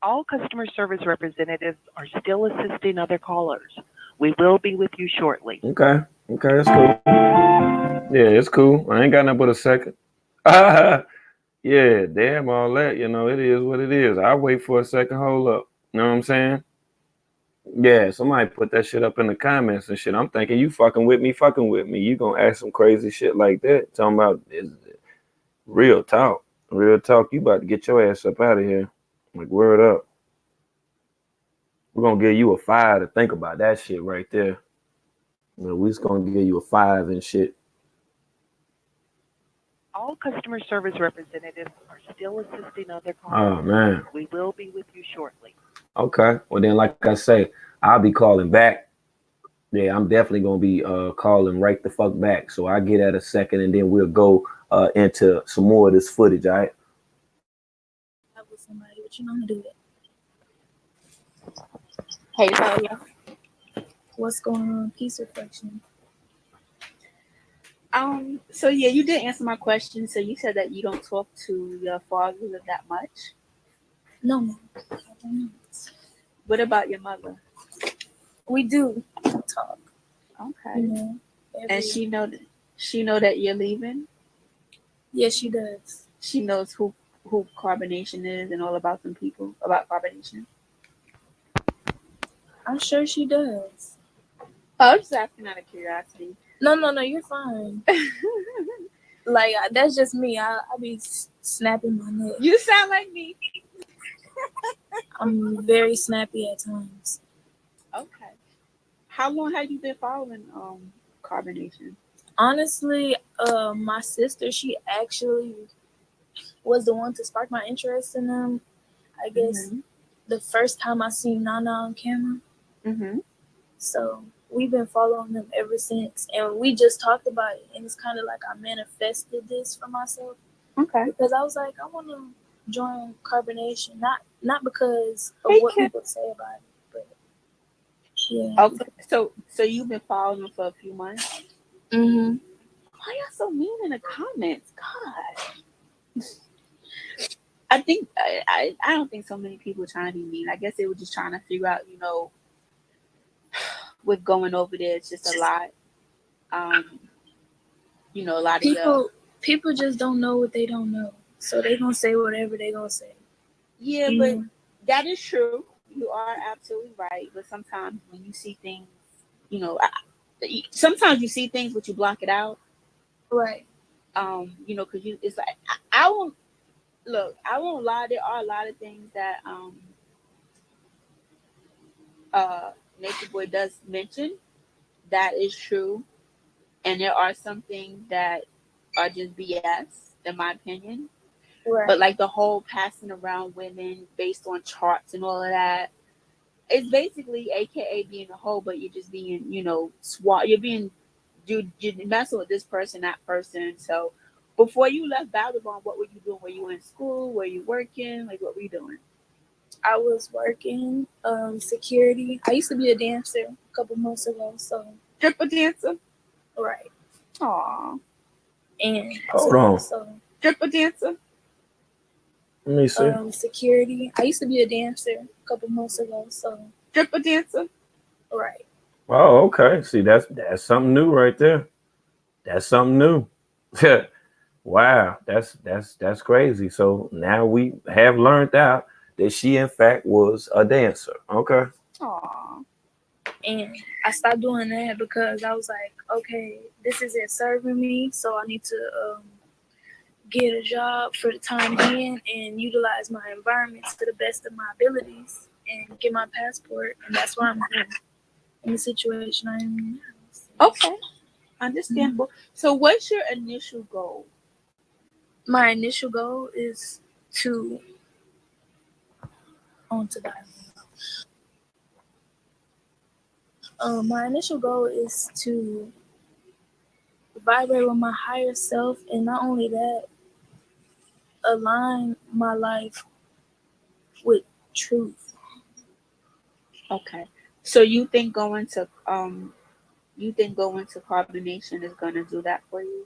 All customer service representatives are still assisting other callers. We will be with you shortly. Okay, that's cool. Yeah, it's cool. I ain't got nothing but a second. Yeah, damn all that. It is what it is. I'll wait for a second. Hold up. You know what I'm saying? Yeah, somebody put that shit up in the comments and shit. I'm thinking you fucking with me. You gonna ask some crazy shit like that. Talking about real talk. Real talk. You about to get your ass up out of here. Like, word up. We're gonna give you a 5 to think about that shit right there. We just gonna give you a 5 and shit. All customer service representatives are still assisting other callers. Oh man. We will be with you shortly. Okay. Well then, like I say, I'll be calling back. Yeah, I'm definitely gonna be calling right the fuck back. So I get at a second and then we'll go into some more of this footage, all right? With somebody, but you know how to do it. Hey, Toya. What's going on? Peace reflection. So yeah, you did answer my question. So you said that you don't talk to your father that much. No, ma'am. I don't. What about your mother? We do talk. Okay. And she know that you're leaving? Yes, she does. She knows who Carbonation is and all about them people, about Carbonation? I'm sure she does. Oh, I'm just asking out of curiosity. No, you're fine. Like, that's just me. I be snapping my neck. You sound like me. I'm very snappy at times. Okay. How long have you been following Carbonation? Honestly, my sister, she actually was the one to spark my interest in them. I guess the first time I seen Nana on camera. Mm-hmm. So we've been following them ever since, and we just talked about it, and it's kind of like I manifested this for myself Okay. because I was like, I want to join Carbonation, not because of Hey, what Kim. people say about it, but yeah. Okay. So you've been following them for a few months. Mhm. Why y'all so mean in the comments? God. I don't think so many people trying to be mean. I guess they were just trying to figure out, with going over there, it's just a lot. Um, a lot of your People just don't know what they don't know, so they gonna say whatever they gonna say. yeah, You but know? that is true. You are absolutely right. But sometimes when you see things, sometimes you see things, but you block it out. Right. Because it's like I won't look. I won't lie. There are a lot of things that Nature Boy does mention. That is true, and there are some things that are just BS, in my opinion. But Right. like the whole passing around women based on charts and all of that, it's basically AKA being a hoe, but you're just being, you're being, you're messing with this person, that person. So before you left Babylon, what were you doing? Were you in school? Were you working? Like, what were you doing? I was working security. I used to be a dancer a couple months ago, so Stripper dancer? right. Aw. And Hold on. so Stripper dancer? Let me see. security. I used to be a dancer a couple months ago, so Stripper dancer? right. Oh, okay. See, that's something new right there. That's something new. Wow, that's crazy. So now we have learned out that she in fact was a dancer. Okay. Aw. And I stopped doing that because I was like, okay, this isn't serving me, so I need to get a job for the time being and utilize my environment to the best of my abilities and get my passport. And that's why I'm here in the situation I am in now. Okay. Understandable. So what's your initial goal? My initial goal is to on to that. My initial goal is to vibrate with my higher self, and not only that, align my life with truth. Okay. So you think going to Carbonation is gonna do that for you?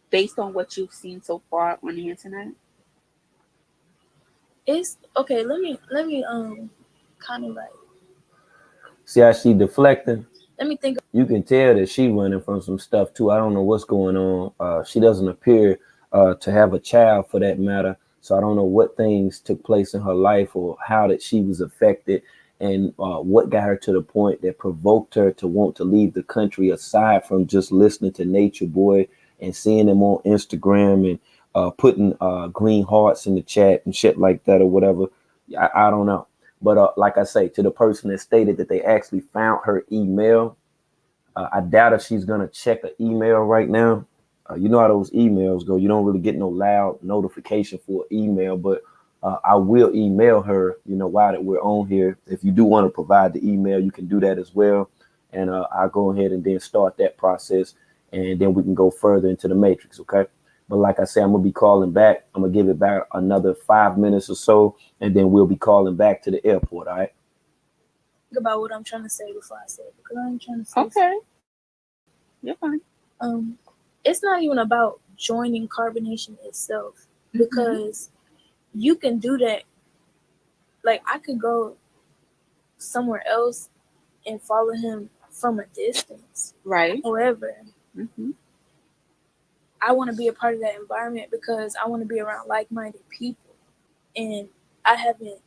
Based on what you've seen so far on the internet? It's okay. Let me kind of like See how she deflecting? let me think. You can tell that she running from some stuff too. I don't know what's going on. She doesn't appear to have a child for that matter. So I don't know what things took place in her life or how that she was affected and what got her to the point that provoked her to want to leave the country aside from just listening to Nature Boy and seeing him on Instagram and putting green hearts in the chat and shit like that or whatever. I don't know. But like I say, to the person that stated that they actually found her email, I doubt if she's gonna check an email right now. You know how those emails go. You don't really get no loud notification for an email, but I will email her. You know, while that we're on here, if you do want to provide the email, you can do that as well, and I'll go ahead and then start that process, and then we can go further into the matrix. Okay. But like I said, I'm gonna be calling back. I'm gonna give it back another 5 minutes or so, and then we'll be calling back to the airport. All right. About what I'm trying to say before I say it because I'm trying to say Okay. You're fine. um it's not even about joining Carbonation itself because you can do that. Like I could go somewhere else and follow him from a distance. Right. However, Mm-hmm. I want to be a part of that environment because I want to be around like-minded people, and I haven't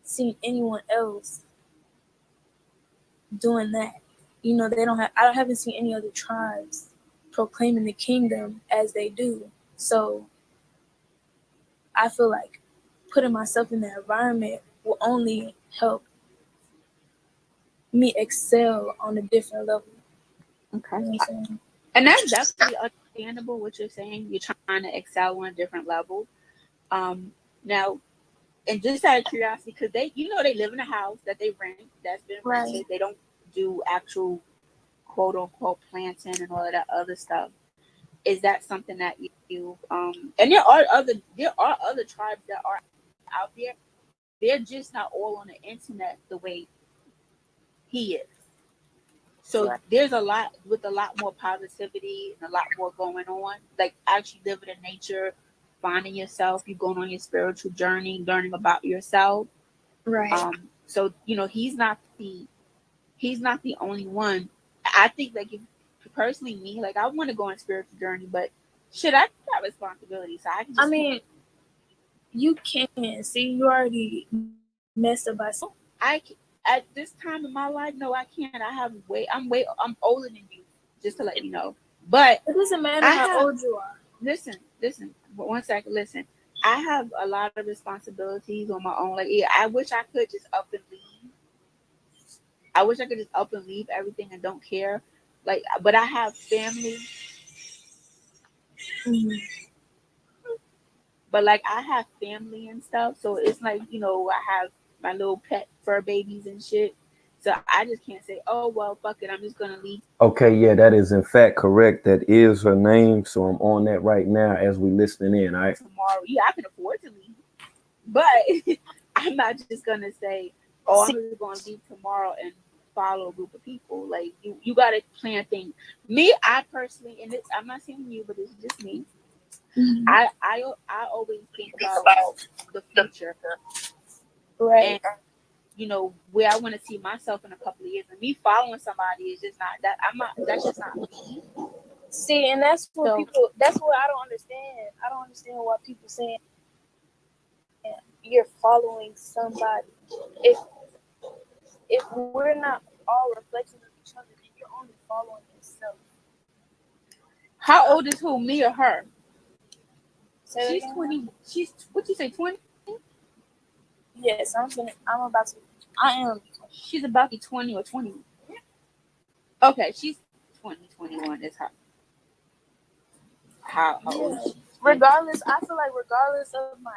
seen anyone else doing that. You know, they don't have. I haven't seen any other tribes proclaiming the kingdom as they do. So I feel like putting myself in that environment will only help me excel on a different level. Okay. You know what I'm saying? And that's definitely understandable what you're saying. You're trying to excel on a different level. Now, and just out of curiosity, because they live in a house that they rent that's been Right. rented. They don't do actual quote unquote planting and all of that other stuff. Is that something that you and there are other tribes that are out there. They're just not all on the internet the way he is. So Right. there's a lot with a lot more positivity and a lot more going on. Like actually living in nature, finding yourself, you going on your spiritual journey, learning about yourself. Right. So he's not the only one. I think like if personally me, like I want to go on a spiritual journey, but shit, I got responsibility, so I can I just mean, you can see you already messed up by saying I at this time in my life, no, I can't. I'm older than you, just to let you know. But it doesn't matter I how have old you are. listen, 1 second, listen. I have a lot of responsibilities on my own. Like, yeah, I wish I could just up and leave. I wish I could just up and leave everything and don't care. Like, but I have family. Mhm. But like I have family and stuff, so it's like I have my little pet fur babies and shit. So I just can't say, oh well, fuck it, I'm just gonna leave Okay, yeah, that is in fact correct. That is her name. So I'm on that right now as we listening in. All right. tomorrow. Yeah, I can afford to leave, but I'm not just gonna say, oh, I'm See, just gonna leave tomorrow and follow a group of people. Like you gotta plan things. Me, I personally, and I'm not saying you, but it's just me. mhm. I always think about the future Right. and where I want to see myself in a couple of years. And me following somebody is just not that. I'm not. That's just not me. See, and that's what So people. That's what I don't understand. I don't understand why people saying you're following somebody. If if we're not all reflections of each other, then you're only following yourself. how old is who? Me or her? Say that She's again. 20. She's what you say? 20. Yes, I'm about to. I am. She's about to be 20 or 20. Okay, she's 2021. Is how old Yeah. is she? Yeah. Regardless, I feel like regardless of my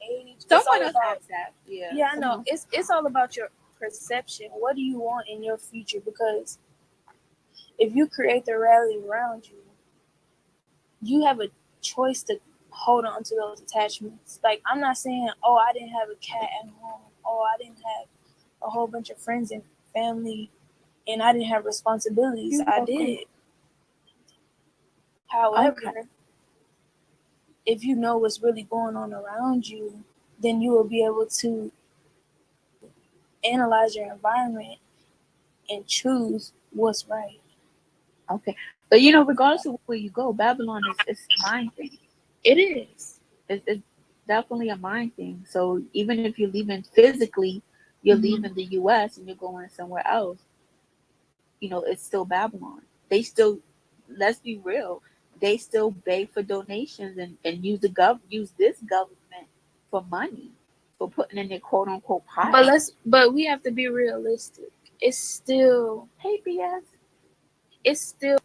age, it's all Someone else about. asked that. Yeah. Yeah, I know. Someone. It's all about your perception. What do you want in your future? Because if you create the reality around you, you have a choice to hold on to those attachments. Like I'm not saying, oh, I didn't have a cat at home. Oh, I didn't have a whole bunch of friends and family, and I didn't have responsibilities. I Okay. did. Okay. However, if you know what's really going on around you, then you will be able to analyze your environment and choose what's right. Okay. But regardless of where you go, Babylon is a mind thing. It is. It's definitely a mind thing. So even if you're leaving physically, you're Mhm. leaving the U.S. and you're going somewhere else. It's still Babylon. They still, let's be real, they still beg for donations and use this government for money for putting in their quote unquote pot. But we have to be realistic. It's still Hey, BS. it's still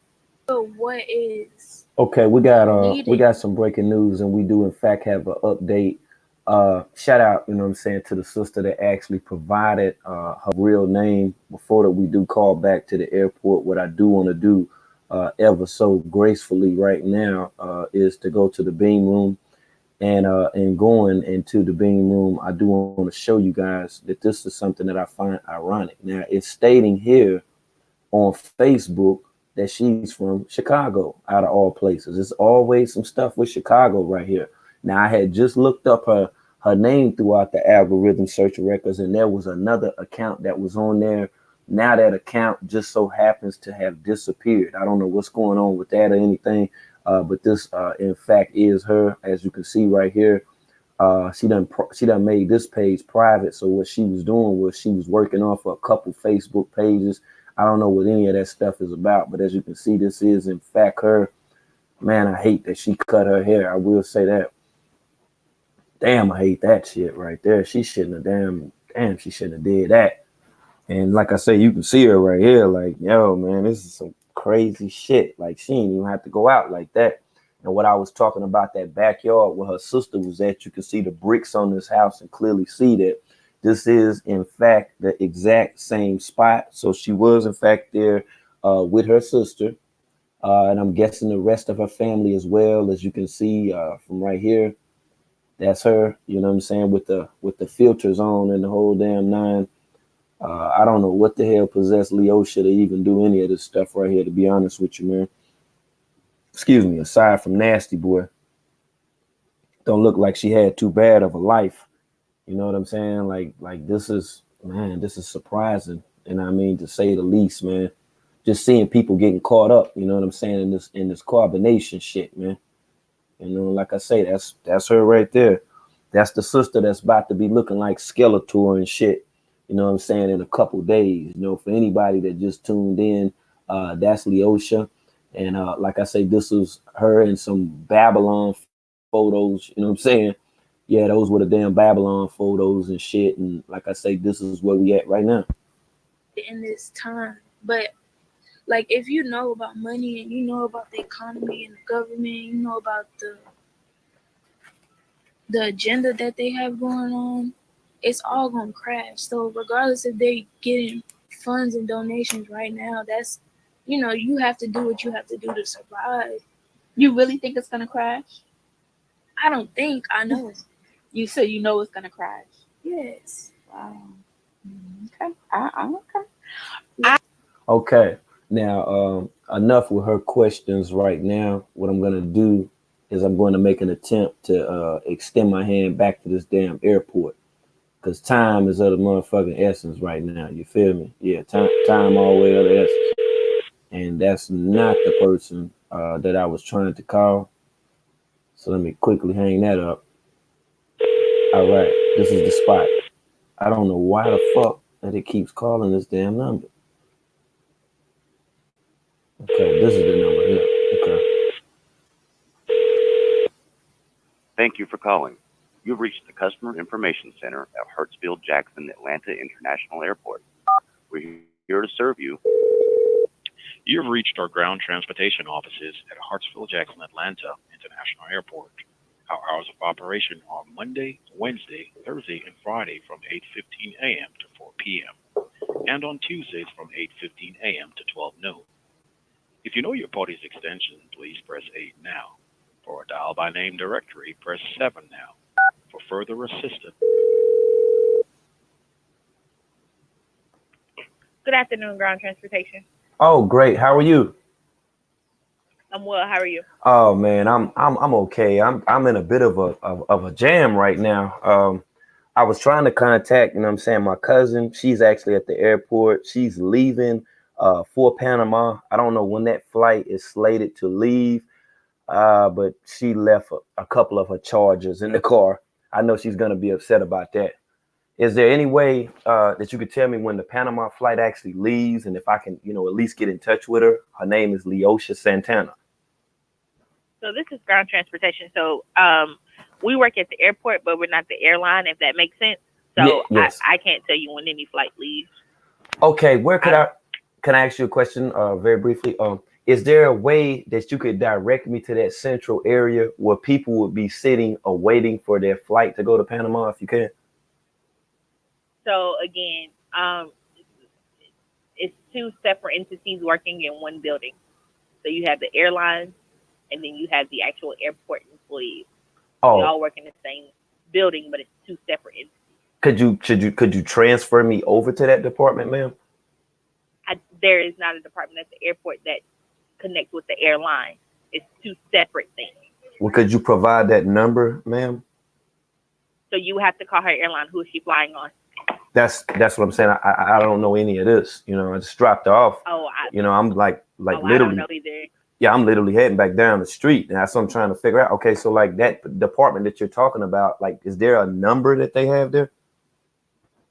what is Okay, we needed. got some breaking news, and we do in fact have an update. Shout out, you know what I'm saying, to the sister that actually provided her real name before that we do call back to the airport. What I do want to do ever so gracefully right now is to go to the beam room and going into the beam room. I do want to show you guys that this is something that I find ironic. Now it's stating here on Facebook that she's from Chicago, out of all places. It's always some stuff with Chicago right here. Now I had just looked up her name throughout the algorithm search records, and there was another account that was on there. Now that account just so happens to have disappeared. I don't know what's going on with that or anything, but this in fact is her, as you can see right here. She done made this page private. So what she was doing was she was working off a couple Facebook pages. I don't know what any of that stuff is about, but as you can see, this is in fact her. Man, I hate that she cut her hair. I will say that. Damn, I hate that shit right there. She shouldn't have damn, she shouldn't have did that. And like I say, you can see her right here. Like, yo, man, this is some crazy shit. Like, she didn't even have to go out like that. And what I was talking about, that backyard where her sister was at, you can see the bricks on this house and clearly see that this is, in fact, the exact same spot. So she was, in fact, there with her sister, and I'm guessing the rest of her family as well. As you can see from right here, that's her. You know what I'm saying, with the filters on and the whole damn nine. I don't know what the hell possessed Leosha to even do any of this stuff right here. To be honest with you, man. Excuse me. Aside from nasty boy, don't look like she had too bad of a life. You know what I'm saying? Like this is, man, this is surprising, and I mean, to say the least, man. Just seeing people getting caught up. You know what I'm saying, in this carbonation shit, man. You know, like I say, that's her right there. That's the sister that's about to be looking like Skeletor and shit. You know what I'm saying? In a couple days. You know, for anybody that just tuned in, that's Leosha. And like I say, this was her in some Babylon photos. You know what I'm saying? Yeah, those were the damn Babylon photos and shit. And like I say, this is where we at right now. in this time. But like if you know about money and you know about the economy and the government, you know about the agenda that they have going on, it's all gonna crash. So regardless if they getting funds and donations right now, that's you have to do what you have to do to survive. You really think it's gonna crash? I don't think I know. You said you know it's gonna crash. Yes. Wow. Okay. I'm okay. Okay. Now, enough with her questions right now. What I'm gonna do is I'm going to make an attempt to extend my hand back to this damn airport, because time is of the motherfucking essence right now. You feel me? Yeah, time always of the essence, and that's not the person that I was trying to call. So let me quickly hang that up. All right, this is the spot. I don't know why the fuck that it keeps calling this damn number. Okay, this is the number here. Okay. Thank you for calling. You've reached the Customer Information Center at Hartsfield-Jackson Atlanta International Airport. We're here to serve you. You've reached our ground transportation offices at Hartsfield-Jackson Atlanta International Airport. Our hours of operation are Monday, Wednesday, Thursday, and Friday from 8:15 a.m. to 4 p.m. and on Tuesdays from 8:15 a.m. to 12 noon. If you know your party's extension, please press 8 now. For a dial by name directory, press 7 now. For further assistance. Good afternoon, ground transportation. Oh, great. How are you? I'm well. How are you? Oh man, I'm okay. I'm in a bit of a jam right now. I was trying to contact, you know what I'm saying, my cousin. She's actually at the airport. She's leaving for Panama. I don't know when that flight is slated to leave. But she left a couple of her chargers in the car. I know she's gonna be upset about that. Is there any way that you could tell me when the Panama flight actually leaves, and if I can, you know, at least get in touch with her? Her name is Leosha Santana. So this is ground transportation. So we work at the airport, but we're not the airline, if that makes sense. So Yes. I can't tell you when any flight leaves. Okay. Where could I? Can I ask you a question very briefly? Is there a way that you could direct me to that central area where people would be sitting awaiting for their flight to go to Panama, if you can? So again, it's two separate entities working in one building. So you have the airlines, and then you have the actual airport employees. They Oh, all work in the same building, but it's two separate entities. could you transfer me over to that department, ma'am? There is not a department at the airport that connects with the airline. It's two separate things. Well, could you provide that number, ma'am? So you have to call her airline. Who is she flying on? That's what I'm saying. I don't know any of this. You know, I just dropped her off. Oh, You know, I'm like I don't literally, know either. yeah, I'm literally heading back down the street, and that's what I'm trying to figure out. Okay, so like that department that you're talking about, like, is there a number that they have there?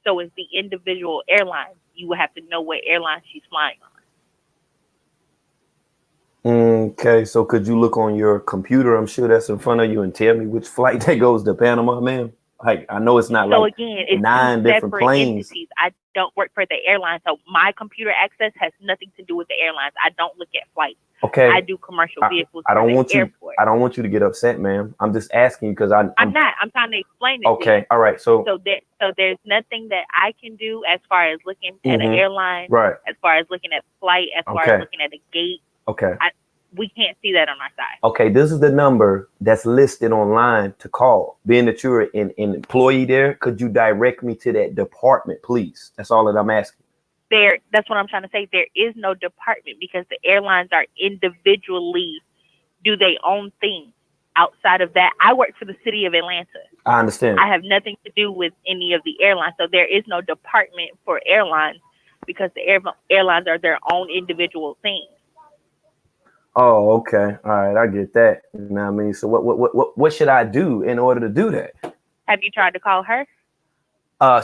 So it's the individual airlines. You would have to know what airline she's flying on. Okay, so could you look on your computer? I'm sure that's in front of you, and tell me which flight that goes to Panama, ma'am. Like I know it's not So like again, it's two 9 different separate planes. entities. I don't work for the airline, so my computer access has nothing to do with the airlines. I don't look at flights. I Okay, do commercial I, vehicles I for don't the want you. airport. I don't want you to get upset, ma'am. I'm just asking you because I'm not. I'm trying to explain it to you. okay. All right. So, So there's nothing that I can do as far as looking at an mhm, airline, right. as far as looking at the flight, as far as Okay. looking at a gate. Okay. We can't see that on our side. Okay. This is the number that's listed online to call. Being that you're an employee there, could you direct me to that department, please? That's all that I'm asking. That's what I'm trying to say. There is no department because the airlines are individually do their own thing. Outside of that, I work for the city of Atlanta. I understand. I have nothing to do with any of the airlines. So there is no department for airlines because the airlines are their own individual thing. Oh, okay. All right. I get that. You know what I mean? So what should I do in order to do that? Have you tried to call her?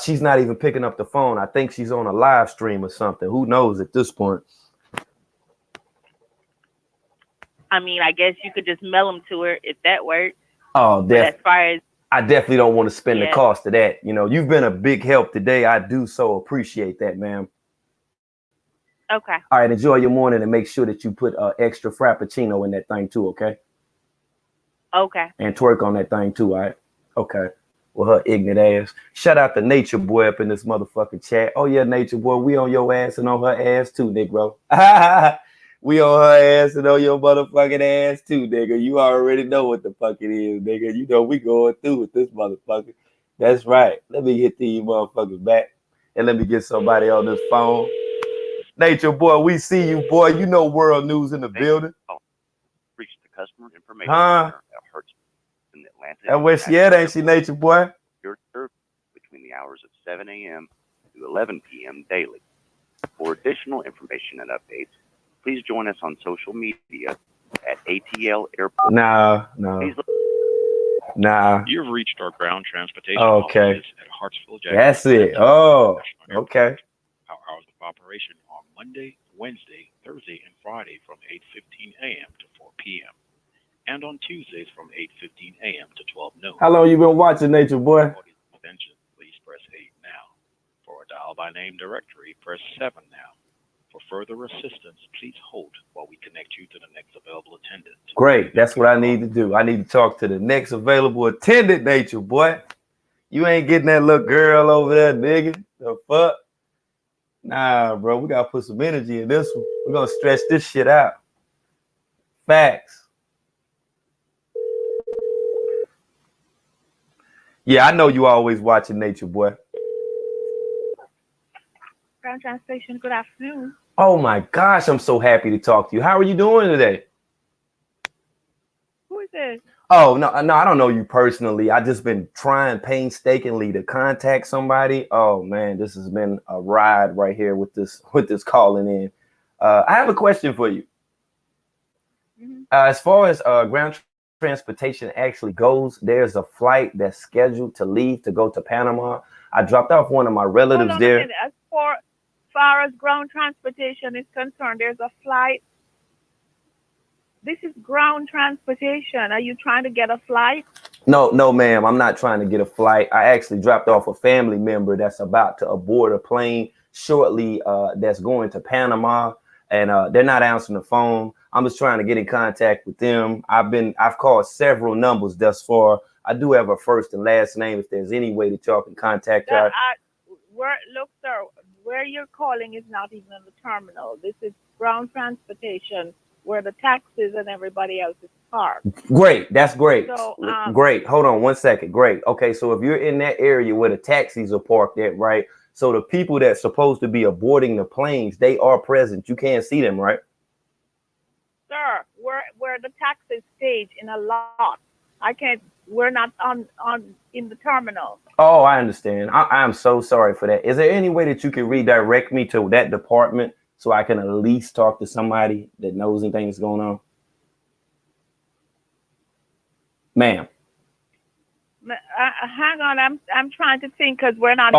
She's not even picking up the phone. I think she's on a live stream or something. Who knows at this point? I mean, I guess you could just mail them to her if that works. Oh, But as far as I definitely don't want to spend the yeah, cost of that. You know, you've been a big help today. I do so appreciate that, ma'am. okay, All right, enjoy your morning and make sure that you put extra frappuccino in that thing too, okay? okay. And twerk on that thing too, all right? Okay. Well, her ignorant ass. Shout out to Nature Boy up in this motherfucking chat. Oh yeah, Nature Boy, we on your ass and on her ass too, Negro. We on her ass and on your motherfucking ass too, nigga. You already know what the fuck it is, nigga. You know we going through with this motherfucker. That's right. Let me hit these motherfuckers back and let me get somebody on this phone. Nature Boy, we see you, boy. You know world news in the building. Reach the customer information Huh? center at Hertz in Atlanta. That where she at, ain't she, Nature Boy? Your service between the hours of 7 a.m. to 11 p.m. daily. For additional information and updates, please join us on social media at ATL Airport. Nah. You've reached our ground transportation Okay. offices at Hartsville, Jackson. That's it. Oh, okay. Our hours of operation are Monday, Wednesday, Thursday, and Friday from 8:15 a.m. to 4 p.m. and on Tuesdays from 8:15 a.m. to 12 noon. How long you been watching, Nature Boy? Extension, please press 8 now. For a dial by name directory, press 7 now. For further assistance, please hold while we connect you to the next available attendant. Great. That's what I need to do. I need to talk to the next available attendant, Nature Boy. You ain't getting that little girl over there, nigga. The fuck? Nah, bro. We gotta put some energy in this one. We're gonna stretch this shit out. Facts. Yeah, I know you always watching Nature Boy. Ground transportation. Good afternoon. Oh my gosh, I'm so happy to talk to you. How are you doing today? Who is this? Oh no, I don't know you personally. I just been trying painstakingly to contact somebody. Oh man, this has been a ride right here with this calling in. I have a question for you. Mm-hmm. As far as ground transportation actually goes, there's a flight that's scheduled to leave to go to Panama. I dropped off one of my relatives Hold on there. a minute. As far as ground transportation is concerned, there's a flight. This is ground transportation. Are you trying to get a flight? No, ma'am. I'm not trying to get a flight. I actually dropped off a family member that's about to board a plane shortly that's going to Panama, and they're not answering the phone. I'm just trying to get in contact with them. I've called several numbers thus far. I do have a first and last name if there's any way that y'all can contact her. Look, sir, where you're calling is not even in the terminal. This is ground transportation where the taxis and everybody else is parked. Great. That's great. So, great. Hold on one second. Great. Okay. So if you're in that area where the taxis are parked at, right? So the people that's supposed to be aboarding the planes, they are present. You can't see them, right? Sir, where the taxis stage in a lot. We're not in the terminal. Oh, I understand. I'm so sorry for that. Is there any way that you can redirect me to that department so I can at least talk to somebody that knows anything that's going on? Ma'am. Hang on, I'm trying to think because we're not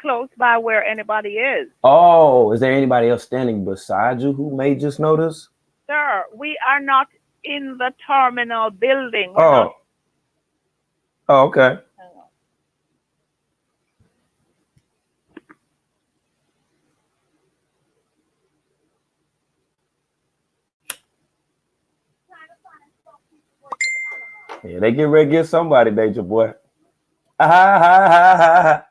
close by where anybody is. Oh, is there anybody else standing beside you who may just notice? Sir, we are not in the terminal building. Oh, okay. Yeah, they get ready to get somebody, Nature Boy. Ah, ha, ha, ha, ha, ha.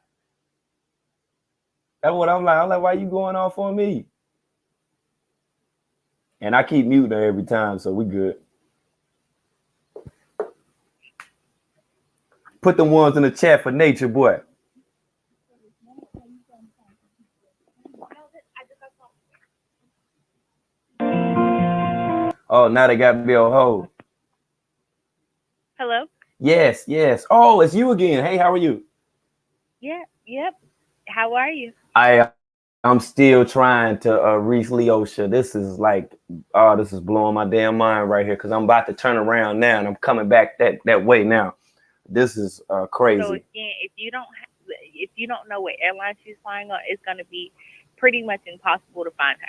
That's what I'm like. I'm like, why you going off on me? And I keep muting her every time, so we good. Put the ones in the chat for Nature Boy. Oh, now they got me on hold. Hello? Yes, yes. Oh, it's you again. Hey, how are you? Yeah, yep. How are you? I'm still trying to reach Leosha. This is like, oh, this is blowing my damn mind right here because I'm about to turn around now and I'm coming back that way now. This is So crazy. again, if you don't know what airline she's flying on, it's going to be pretty much impossible to find her.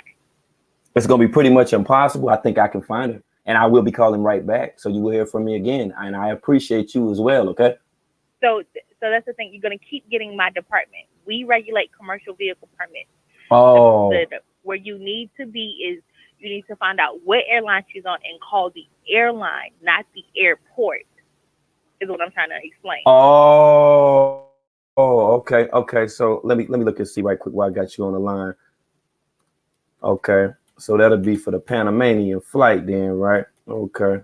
It's gonna be pretty much impossible. I think I can find her, and I will be calling right back. So you will hear from me again, and I appreciate you as well. Okay. So that's the thing. You're going to keep getting my department. We regulate commercial vehicle permits. Oh. Where you need to be is you need to find out what airline she's on and call the airline, not the airport. Is what I'm trying to explain. Oh. Oh. Okay. Okay. So let me look and see right quick while I got you on the line. Okay. So that'll be for the Panamanian flight then, right? Okay.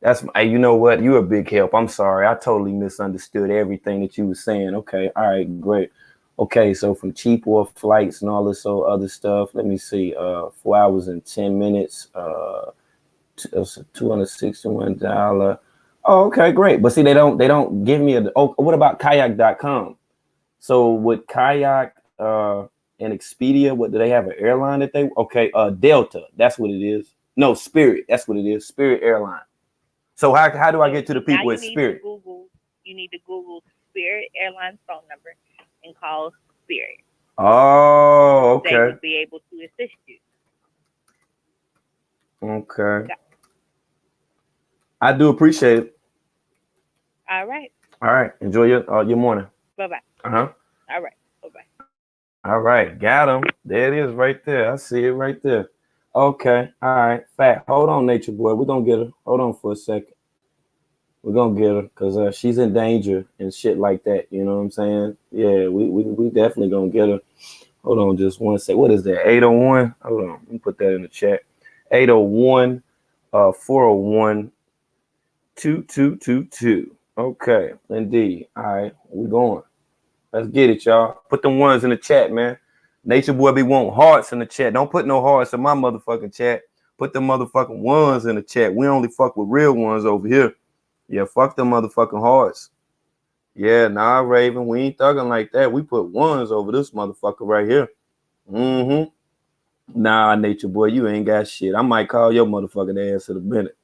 That's you know what? You're a big help. I'm sorry. I totally misunderstood everything that you were saying. Okay. All right, great. Okay, so from cheaper flights and all this other stuff, let me see. 4 hours and 10 minutes, $261. Oh, okay, great. But see, they don't give me what about kayak.com? So with kayak and Expedia, what do they have an airline that they Delta, that's what it is. No, Spirit, that's what it is. Spirit Airline. So how do I get to the people at Spirit? You need to Google Spirit Airlines phone number and call Spirit. Oh, okay. They will be able to assist you. Okay. I do appreciate it. All right. All right. Enjoy your morning. Bye-bye. Uh-huh. All right. Bye-bye. All right. Got him. There it is right there. I see it right there. Okay. All right. Fat. Hold on, Nature Boy. We're going to get her. Hold on for a second. We're going to get her because she's in danger and shit like that. You know what I'm saying? Yeah, we definitely going to get her. Hold on just one sec. What is that? 801? Hold on. Let me put that in the chat. 801 401 2222. Okay, indeed. All right, we going. Let's get it, y'all. Put them ones in the chat, man. Nature Boy be wanting hearts in the chat. Don't put no hearts in my motherfucking chat. Put them motherfucking ones in the chat. We only fuck with real ones over here. Yeah, fuck them motherfucking hearts. Yeah, nah, Raven, we ain't thugging like that. We put ones over this motherfucker right here. Mm-hmm. Nah, Nature Boy, you ain't got shit. I might call your motherfucking ass in a minute.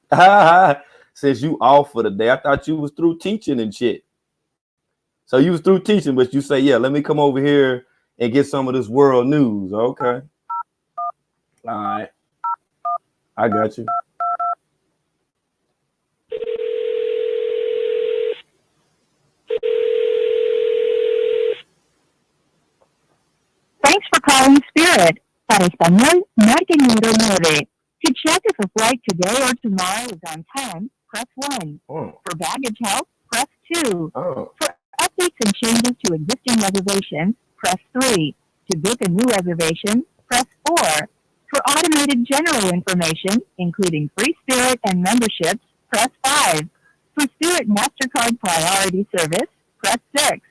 Since you off for the day, I thought you was through teaching and shit. So you was through teaching, but you say, yeah, let me come over here and get some of this world news. Okay. All right. I got you. Thanks for calling Spirit. Para español, marque número 9. To check if a flight today or tomorrow is on time, press 1. Oh. For baggage help, press 2. Oh. For updates and changes to existing reservations, press 3. To book a new reservation, press 4. For automated general information, including free Spirit and memberships, press 5. For Spirit MasterCard Priority Service, press 6.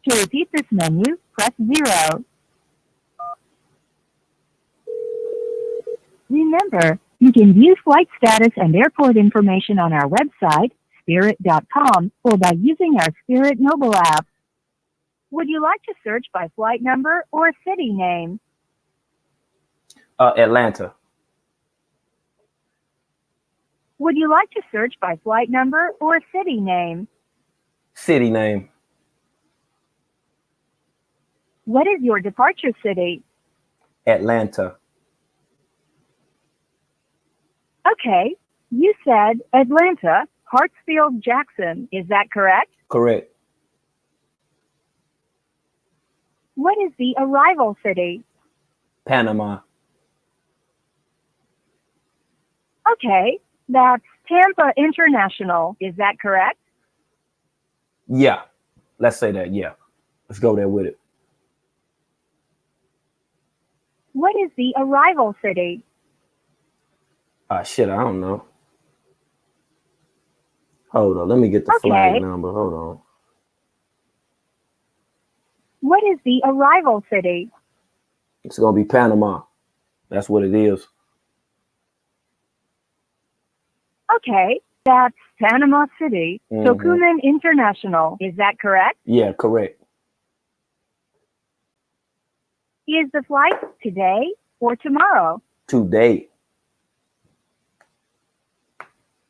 To repeat this menu, press 0. Remember, you can view flight status and airport information on our website, spirit.com, or by using our Spirit mobile app. Would you like to search by flight number or city name? Atlanta. Would you like to search by flight number or city name? City name. What is your departure city? Atlanta. Okay, you said Atlanta, Hartsfield, Jackson. Is that correct? Correct. What is the arrival city? Panama. Okay, that's Tampa International. Is that correct? Yeah. Let's say that. Yeah. Let's go there with it. What is the arrival city? Shit, I don't know. Hold on. Let me get the flight number. Hold on. What is the arrival city? It's going to be Panama. That's what it is. Okay, that's Panama City, Tocumen International. Is that correct? Yeah, correct. Is the flight today or tomorrow? Today.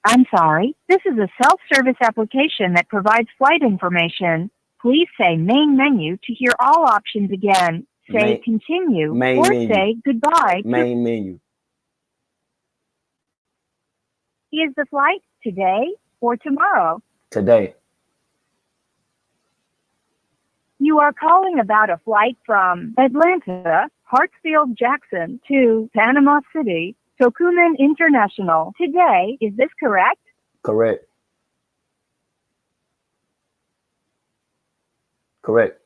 I'm sorry, this is a self-service application that provides flight information. Please say main menu to hear all options again. Say continue or say goodbye. Main menu. Is the flight today or tomorrow? Today. You are calling about a flight from Atlanta, Hartsfield Jackson to Panama City, Tocumen International. Today, is this correct? Correct. Correct.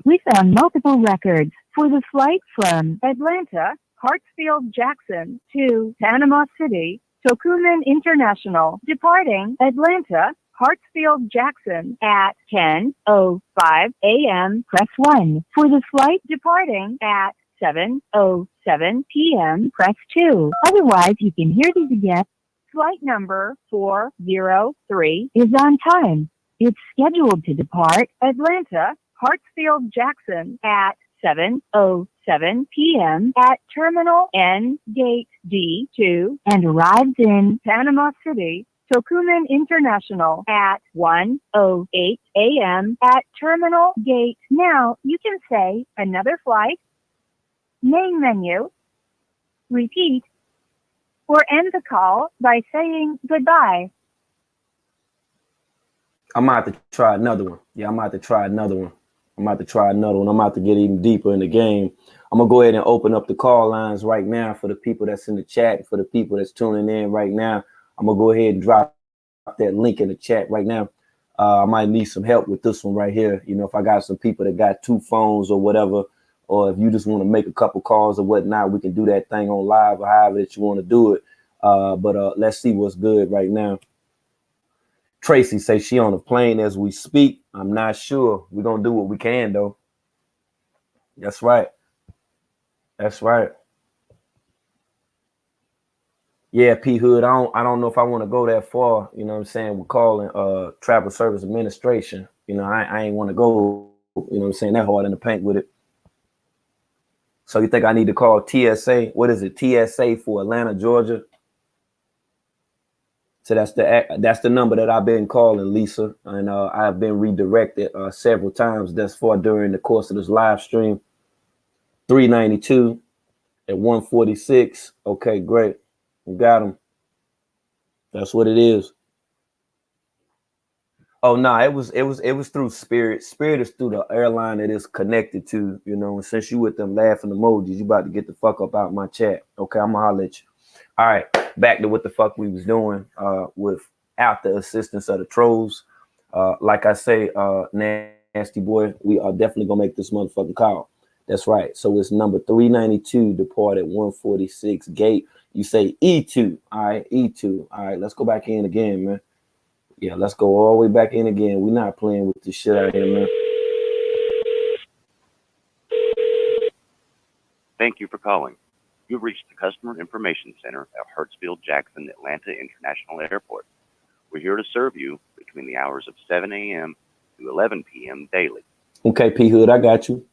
We found multiple records for the flight from Atlanta, Hartsfield Jackson to Panama City, Tocumen International, departing Atlanta, Hartsfield Jackson at 10:05 a.m. Press 1. For the flight departing at 7:07 p.m. Press 2. Otherwise, you can hear these again. Flight number 403 is on time. It's scheduled to depart Atlanta, Hartsfield Jackson at 7:07 p.m. at Terminal N Gate D2 and arrives in Panama City, Tocumen International at 1:08 a.m. at Terminal Gate. Now you can say another flight, main menu, repeat, or end the call by saying goodbye. I'm about to try another one. Yeah, I'm about to try another one. I'm about to get even deeper in the game. I'm going to go ahead and open up the call lines right now for the people that's in the chat, for the people that's tuning in right now. I'm going to go ahead and drop that link in the chat right now. I might need some help with this one right here. You know, if I got some people that got two phones or whatever, or if you just want to make a couple calls or whatnot, we can do that thing on live or however that you want to do it. But let's see what's good right now. Tracy says she on a plane as we speak. I'm not sure. We're gonna do what we can though. That's right. That's right. Yeah, P Hood. I don't know if I want to go that far. You know what I'm saying? We're calling Travel Service Administration. You know, I ain't want to go, you know what I'm saying, that hard in the paint with it. So you think I need to call TSA? What is it? TSA for Atlanta, Georgia? So that's the number that I've been calling, Lisa, and I've been redirected several times thus far during the course of this live stream. 392 at 146. Okay, great. We got them. That's what it is. Oh no, it was through Spirit. Spirit is through the airline that is connected to, you know, and since you with them laughing emojis, you about to get the fuck up out my chat. Okay, I'm gonna holler at you. All right, back to what the fuck we was doing without the assistance of the trolls. Like I say, nasty boy, we are definitely gonna make this motherfucking call. That's right. So it's number 392, depart at 146 gate. You say E2. All right, E2. All right, let's go back in again, man. Yeah, let's go all the way back in again. We're not playing with this shit out here, man. Thank you for calling. You've reached the Customer Information Center at Hartsfield-Jackson Atlanta International Airport. We're here to serve you between the hours of 7 a.m. to 11 p.m. daily. Okay, P Hood, I got you.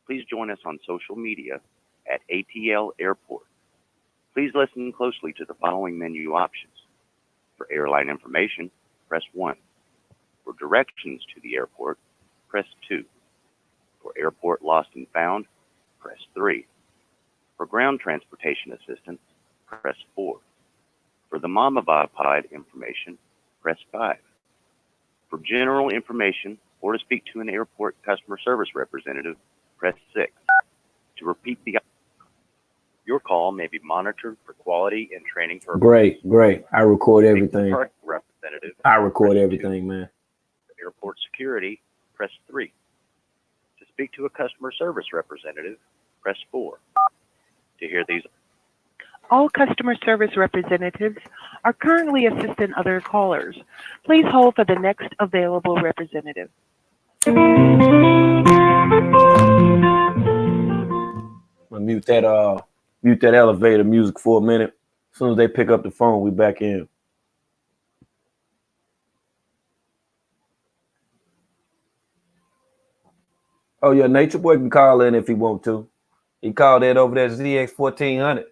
Please join us on social media at ATL Airport. Please listen closely to the following menu options. For airline information, press 1. For directions to the airport, press 2. For airport lost and found, press 3. For ground transportation assistance, press 4. For the Mama Pod information, press 5. For general information or to speak to an airport customer service representative, press 6. To repeat the Your call may be monitored for quality and training purposes. Great. I record To speak to a everything. parking representative, I record press 2. everything, man. For airport security, press 3. To speak to a customer service representative, press 4. To hear these, All customer service representatives are currently assisting other callers. Please hold for the next available representative. I'm gonna mute that elevator music for a minute. As soon as they pick up the phone, we back in. Oh yeah, Nature Boy can call in if he want to. He called that over there ZX1400.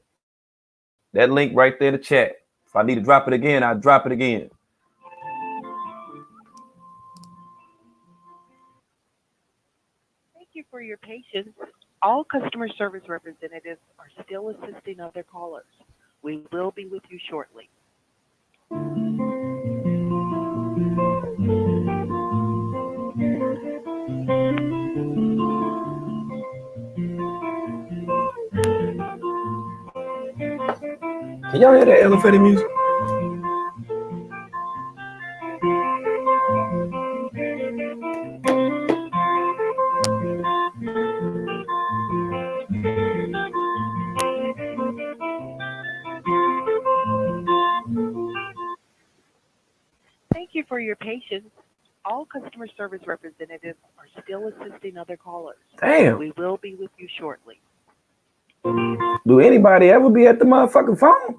That link right there in the chat. If I need to drop it again, I'll drop it again. Thank you for your patience. All customer service representatives are still assisting other callers. We will be with you shortly. Can y'all hear that elevator music? Thank you for your patience. All customer service representatives are still assisting other callers. Damn. We will be with you shortly. Do anybody ever be at the motherfucking phone?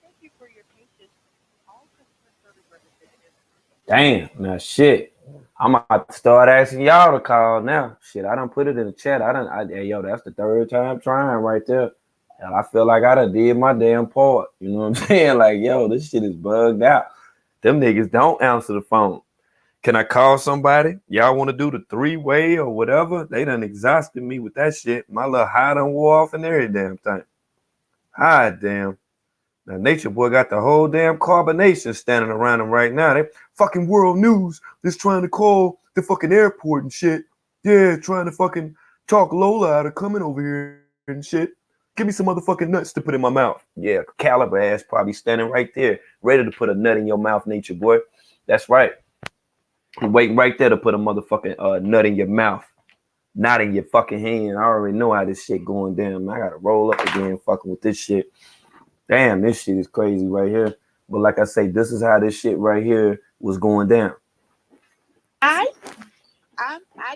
Thank you for your patience. All customer service representatives. Damn, now shit. I'm about to start asking y'all to call now. Shit, I done put it in the chat. Hey, yo, that's the third time trying right there. And I feel like I done did my damn part. You know what I'm saying? Like, yo, this shit is bugged out. Them niggas don't answer the phone. Can I call somebody? Y'all want to do the 3-way or whatever? They done exhausted me with that shit. My little high done wore off and every damn thing. Hi, damn. Now, Nature Boy got the whole damn Carbonation standing around him right now. They fucking world news just trying to call the fucking airport and shit. Yeah, trying to fucking talk Lola out of coming over here and shit. Give me some motherfucking nuts to put in my mouth. Yeah, Caliber ass probably standing right there, ready to put a nut in your mouth, Nature Boy. That's right. Waiting right there to put a motherfucking nut in your mouth. Not in your fucking hand. I already know how this shit going down. I gotta roll up again fucking with this shit. Damn, this shit is crazy right here. But like I say, this is how this shit right here was going down. I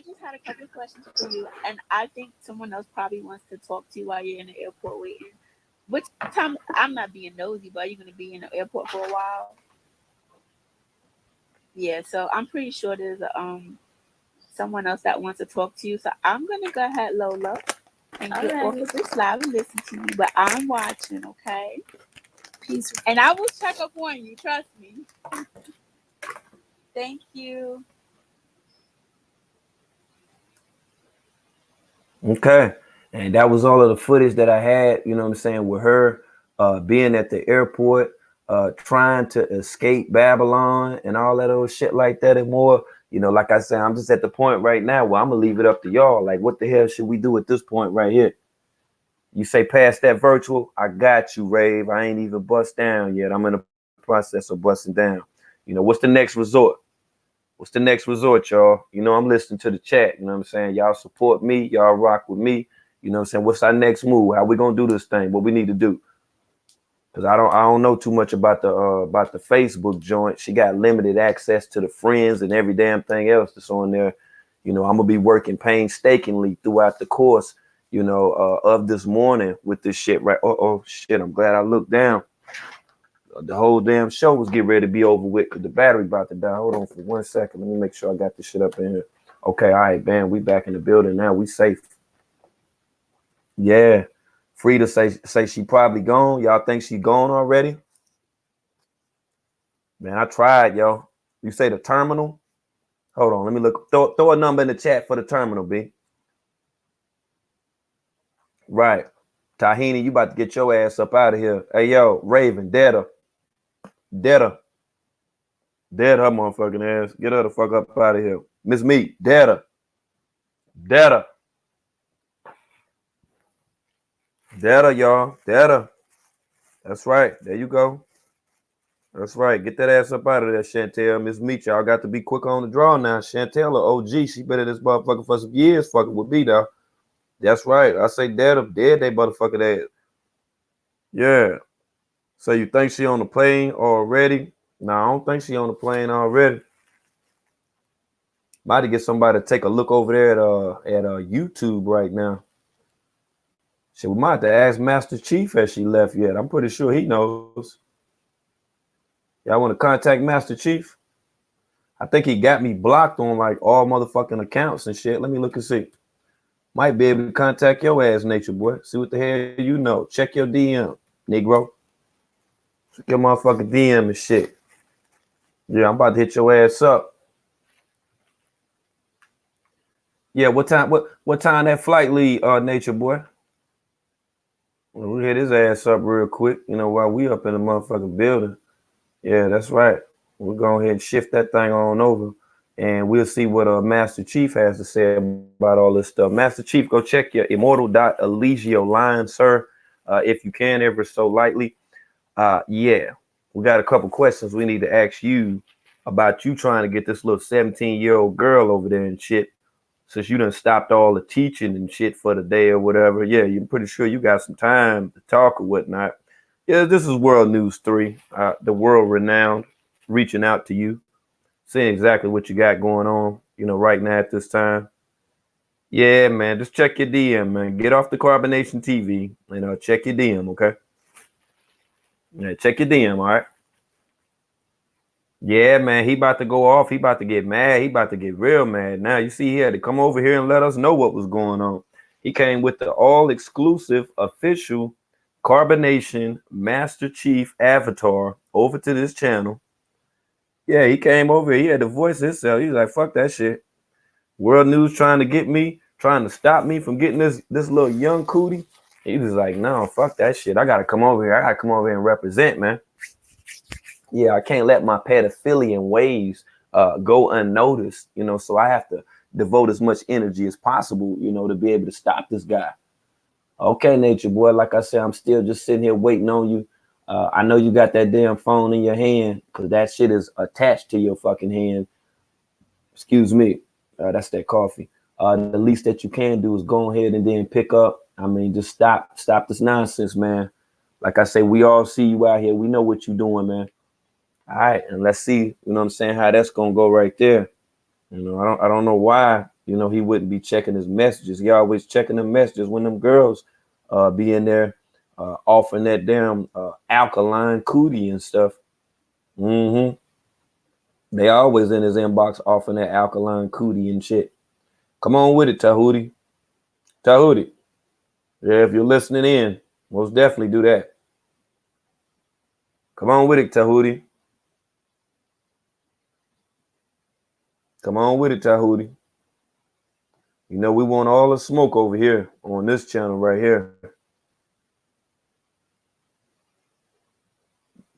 just had a couple of questions for you, and I think someone else probably wants to talk to you while you're in the airport waiting. Which time? I'm not being nosy, but are you going to be in the airport for a while? Yeah, so I'm pretty sure there's someone else that wants to talk to you. So I'm gonna go ahead, Lola, and get off of this live and listen to you. But I'm watching, okay? Peace. And I will check up on you. Trust me. Thank you. Okay. And that was all of the footage that I had, you know what I'm saying, with her being at the airport, trying to escape Babylon and all that old shit like that and more. You know, like I said, I'm just at the point right now where I'm gonna leave it up to y'all. Like, what the hell should we do at this point right here? You say pass that virtual, I got you, Rave. I ain't even bust down yet. I'm in the process of busting down. You know, what's the next resort? What's the next resort, y'all? You know, I'm listening to the chat. You know what I'm saying? Y'all support me. Y'all rock with me. You know what I'm saying? What's our next move? How we gonna do this thing? What we need to do? Because I don't know too much about the Facebook joint. She got limited access to the friends and every damn thing else that's on there. You know, I'm gonna be working painstakingly throughout the course, you know, of this morning with this shit. Right? Oh shit! I'm glad I looked down. The whole damn show was getting ready to be over with because the battery about to die. Hold on for 1 second. Let me make sure I got this shit up in here. Okay, all right, man. We back in the building now. We safe. Yeah. Frida say she probably gone. Y'all think she gone already? Man, I tried, yo. You say the terminal? Hold on, let me look. Throw a number in the chat for the terminal, B. Right. Tahini, you about to get your ass up out of here. Hey, yo, Raven, dead her. Dead her. Dead her motherfucking ass. Get her the fuck up out of here. Miss Meat, dead her. Dead her. Dead her, y'all. Dead her. That's right. There you go. That's right. Get that ass up out of there, Chantel. Miss Meat, y'all got to be quick on the draw now. Chantel, or OG, she been in this motherfucker for some years fucking with me, though. That's right. I say dead them. Dead they motherfucking ass. Yeah. So you think she on the plane already? No, I don't think she on the plane already. Might to get somebody to take a look over there at YouTube right now. Shit, we might have to ask Master Chief has she left yet. I'm pretty sure he knows. Y'all want to contact Master Chief? I think he got me blocked on like all motherfucking accounts and shit. Let me look and see. Might be able to contact your ass, Nature Boy. See what the hell you know. Check your DM, Negro. Check your motherfucking DM and shit. Yeah, I'm about to hit your ass up. Yeah, what time? What time that flight leave, Nature Boy? Well, we hit his ass up real quick. You know, while we up in the motherfucking building. Yeah, that's right. We'll go ahead and shift that thing on over, and we'll see what Master Chief has to say about all this stuff. Master Chief, go check your immortal.eligio line, sir, if you can, ever so lightly. Yeah, we got a couple questions we need to ask you about you trying to get this little 17-year-old girl over there and shit. Since you done stopped all the teaching and shit for the day or whatever, yeah, you're pretty sure you got some time to talk or whatnot. Yeah, this is World News 3, the world renowned, reaching out to you, seeing exactly what you got going on, you know, right now at this time. Yeah, man, just check your DM, man. Get off the Carbonation TV and check your DM, okay? Yeah, check your DM, all right? Yeah, man, he about to go off. He about to get mad. He about to get real mad. Now, you see, he had to come over here and let us know what was going on. He came with the all-exclusive, official Carbonation Master Chief avatar over to this channel. Yeah, he came over here. He had to voice himself. He was like, fuck that shit. World News trying to get me, trying to stop me from getting this little young cootie. He was like, no, fuck that shit. I got to come over here. I got to come over here and represent, man. Yeah, I can't let my pedophilian ways go unnoticed, you know, so I have to devote as much energy as possible, you know, to be able to stop this guy. Okay, Nature Boy, like I said, I'm still just sitting here waiting on you. I know you got that damn phone in your hand because that shit is attached to your fucking hand. Excuse me. That's that coffee. The least that you can do is go ahead and then pick up. I mean, just stop this nonsense, man. Like I say, we all see you out here. We know what you're doing, man. All right, and let's see, you know what I'm saying, how that's gonna go right there. You know, I don't know why, you know, he wouldn't be checking his messages. He always checking the messages when them girls be in there offering that damn alkaline cootie and stuff. Mm-hmm. They always in his inbox offering that alkaline cootie and shit. Come on with it, Tahuti. Tahuti. Yeah, if you're listening in, most definitely do that. Come on with it, Tahuti. Come on with it, Tahuti. You know, we want all the smoke over here on this channel right here.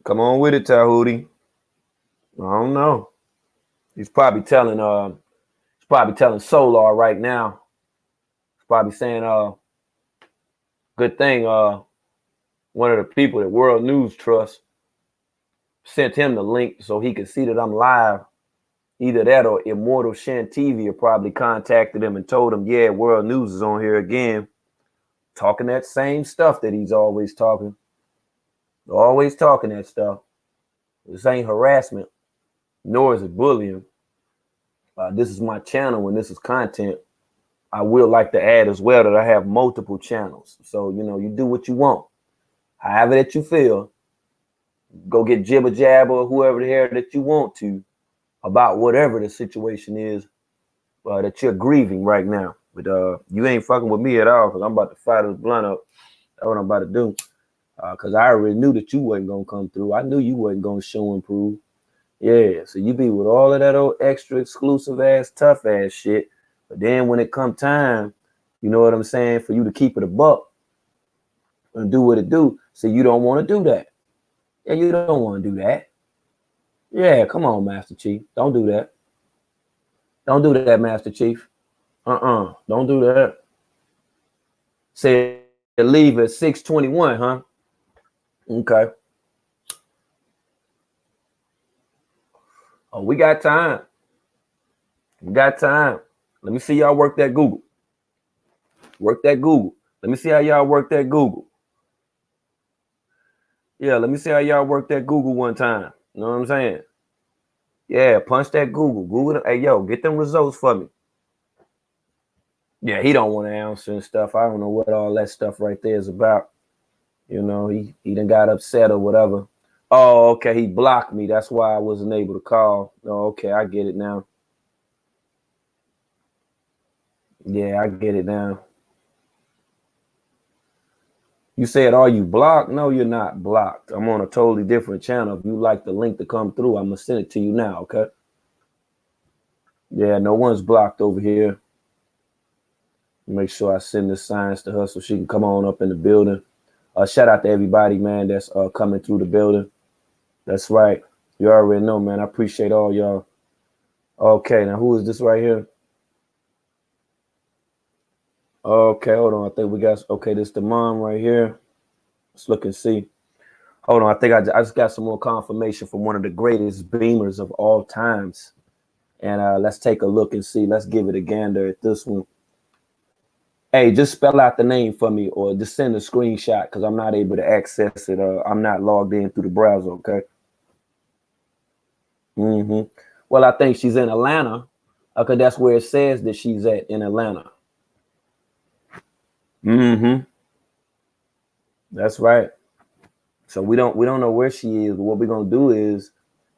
Come on with it, Tahuti. I don't know. He's probably telling Solar right now. He's probably saying good thing one of the people that World News Trust sent him the link so he could see that I'm live. Either that or Immortal Shan TV probably contacted him and told him, yeah, World News is on here again, talking that same stuff that he's always talking. Always talking that stuff. This ain't harassment, nor is it bullying. This is my channel and this is content. I will like to add as well that I have multiple channels. So, you know, you do what you want. However that you feel, go get Jibber Jabber or whoever the hell that you want to about whatever the situation is that you're grieving right now. But you ain't fucking with me at all because I'm about to fire this blunt up That's what I'm about to do. Cause I already knew that you wasn't gonna come through. I knew you wasn't gonna show and prove. Yeah, so you be with all of that old extra exclusive ass, tough ass shit. But then when it come time, you know what I'm saying, for you to keep it a buck and do what it do, so you don't want to do that. Yeah, you don't want to do that. Yeah, come on, Master Chief. Don't do that. Don't do that, Master Chief. Don't do that. Say leave at 6:21, huh? Okay. Oh, we got time. We got time. Let me see y'all work that Google. Work that Google. Let me see how y'all work that Google. Yeah, let me see how y'all work that Google one time. You know what I'm saying? Yeah, punch that Google. Google. Hey, yo, get them results for me. Yeah, he don't want to answer and stuff. I don't know what all that stuff right there is about. You know, he done got upset or whatever. Oh, okay, he blocked me. That's why I wasn't able to call. Oh, okay, I get it now. Yeah, I get it now. You said, are you blocked? No, you're not blocked. I'm on a totally different channel. If you like the link to come through, I'm going to send it to you now, okay? Yeah, no one's blocked over here. Make sure I send this signs to her so she can come on up in the building. Shout out to everybody, man, that's coming through the building. That's right. You already know, man. I appreciate all y'all. Okay, now who is this right here? Okay, hold on. I think we got, okay, this the mom right here. Let's look and see. Hold on. I think I just got some more confirmation from one of the greatest beamers of all times. And let's take a look and see. Let's give it a gander at this one. Hey, just spell out the name for me or just send a screenshot because I'm not able to access it. I'm not logged in through the browser, okay? Well, I think she's in Atlanta because that's where it says that she's at in Atlanta. That's right. So we don't know where she is, but what we're gonna do is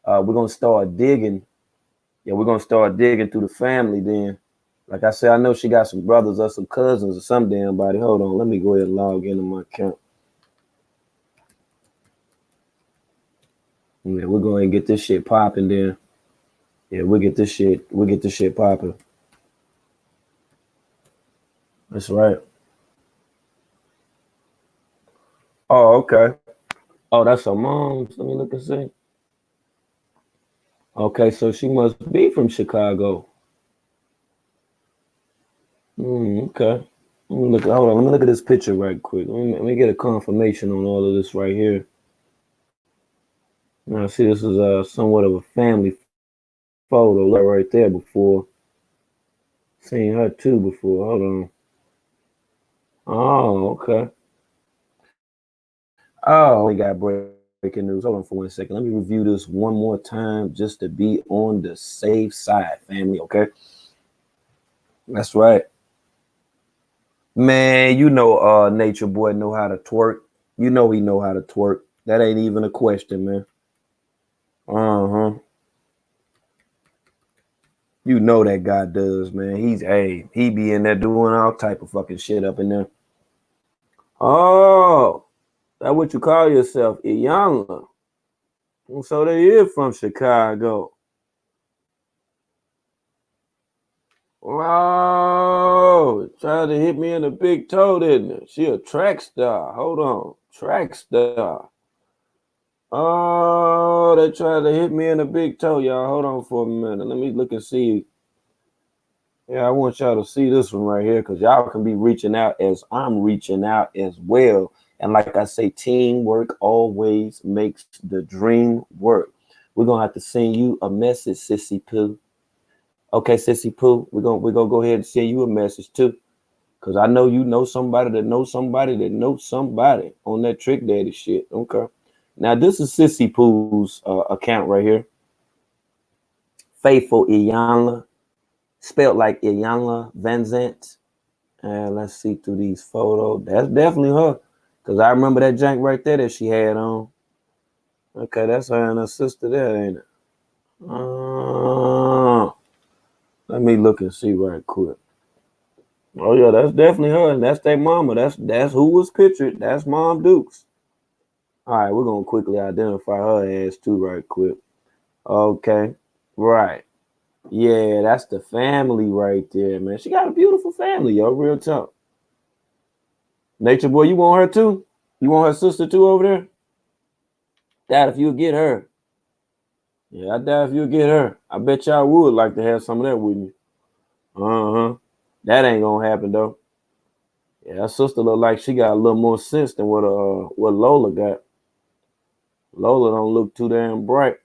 we're gonna start digging. Yeah, we're gonna start digging through the family then. Like I said, I know she got some brothers or some cousins or some damn body. Hold on, let me go ahead and log into my account. Yeah, we're going to get this shit popping then. Yeah, we'll get this shit popping. That's right. Oh, okay. Oh, that's her mom's. Let me look and see. Okay, so she must be from Chicago. Okay. Hold on. Let me look at this picture right quick. Let me get a confirmation on all of this right here. Now, see, this is somewhat of a family photo right there before. Seen her too before. Hold on. Oh, okay. Oh, we got breaking news. Hold on for 1 second. Let me review this one more time just to be on the safe side, family. Okay. That's right. Man, you know Nature Boy know how to twerk. You know he know how to twerk. That ain't even a question, man. Uh-huh. You know that guy does, man. He be in there doing all type of fucking shit up in there. Oh, that what you call yourself, Iyanla. So they is from Chicago. Oh, tried to hit me in the big toe, didn't it? She a track star. Hold on. Track star. Oh, they tried to hit me in the big toe, y'all. Hold on for a minute. Let me look and see. Yeah, I want y'all to see this one right here because y'all can be reaching out as I'm reaching out as well. And like I say, teamwork always makes the dream work. We're gonna have to send you a message, Sissy Pooh. Okay, Sissy Pooh, we're gonna go ahead and send you a message too. Cause I know you know somebody that knows somebody that knows somebody on that Trick Daddy shit. Okay. Now this is Sissy Pooh's account right here. Faithful Iyanla, spelled like Iyanla Van Zant. And let's see through these photos. That's definitely her. Cause I remember that jank right there that she had on. Okay, that's her and her sister there, ain't it? Let me look and see right quick. Oh yeah, that's definitely her, and that's their mama. That's who was pictured. That's Mom Dukes. All right, we're gonna quickly identify her ass too, right quick. Okay, right. Yeah, that's the family right there, man. She got a beautiful family, yo. Real talk. Nature boy, you want her too? You want her sister too over there? Dad, if you get her. Yeah, I doubt if you get her. I bet y'all would like to have some of that, wouldn't you? Uh-huh. That ain't gonna happen though. Yeah, her sister look like she got a little more sense than what Lola got. Lola don't look too damn bright.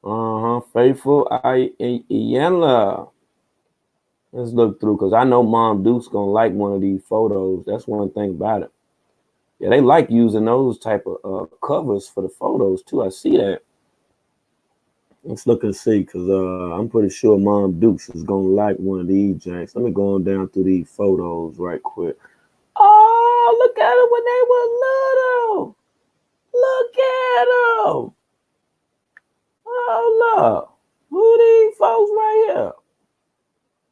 Uh-huh. Faithful Iyanla. Let's look through because I know Mom Duke's gonna like one of these photos. That's one thing about it. Yeah, they like using those type of covers for the photos too. I see that. Let's look and see, cause I'm pretty sure Mom Dukes is gonna like one of these janks. Let me go on down through these photos right quick. Oh, look at them when they were little. Look at them. Oh look, who these folks right here?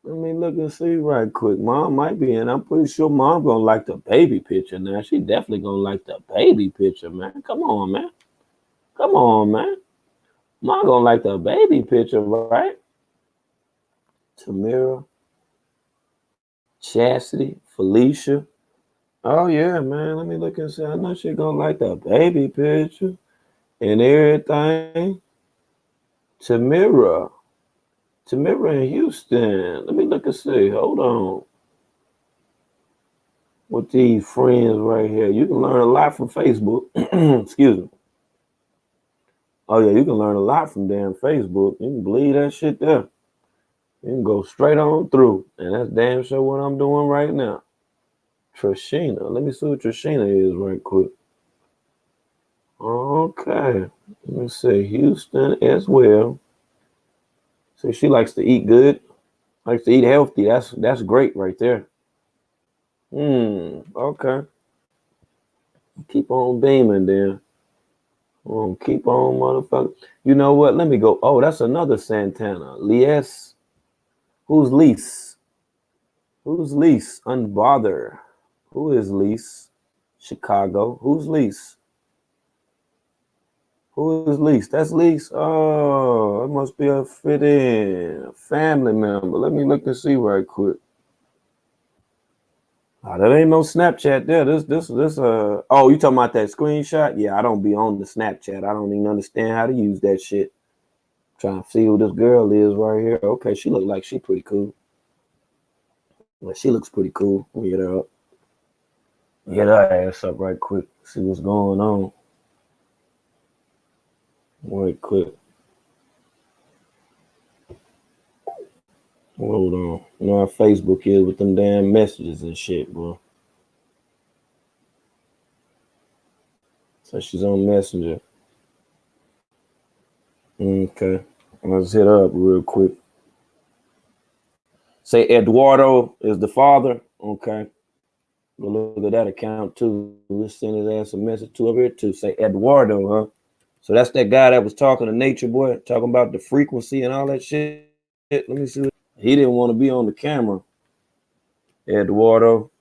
Let me look and see right quick. Mom might be in. I'm pretty sure Mom gonna like the baby picture now. She definitely gonna like the baby picture, man. Come on, man. Come on, man. Mom gonna like the baby picture, right? Tamira, Chastity, Felicia. Oh yeah, man. Let me look and see. I know she gonna like the baby picture and everything. Tamira. Tamira in Houston. Let me look and see. Hold on. With these friends right here. You can learn a lot from Facebook. Excuse me. Oh yeah, you can learn a lot from damn Facebook. You can believe that shit there. You can go straight on through. And that's damn sure what I'm doing right now. Trishina. Let me see what Trishina is right quick. Okay. Let me see. Houston as well. So she likes to eat good, likes to eat healthy. That's great right there. Okay. Keep on beaming then. Keep on motherfucker. You know what? Let me go. Oh, that's another Santana. Lies. Who's Lise? Who's Lise? Unbother. Who is Lise? Chicago. Who's Lise? Who is Lise? That's Lise. Oh, it must be a fit in, a family member. Let me look and see right quick. Oh, that ain't no Snapchat there. This. Oh, you talking about that screenshot? Yeah, I don't be on the Snapchat. I don't even understand how to use that shit. Trying to see who this girl is right here. Okay, she look like she pretty cool. Well, she looks pretty cool. Let me get her up. Get her ass up right quick. See what's going on. Right quick. Hold on. You know how Facebook is with them damn messages and shit, bro. So she's on Messenger. Okay. Let's hit her up real quick. Say Eduardo is the father. Okay. Go look at that account too. Let's send his ass a message to over here too. Say Eduardo, huh? So that's that guy that was talking to Nature Boy, talking about the frequency and all that shit. Let me see. He didn't want to be on the camera. Eduardo.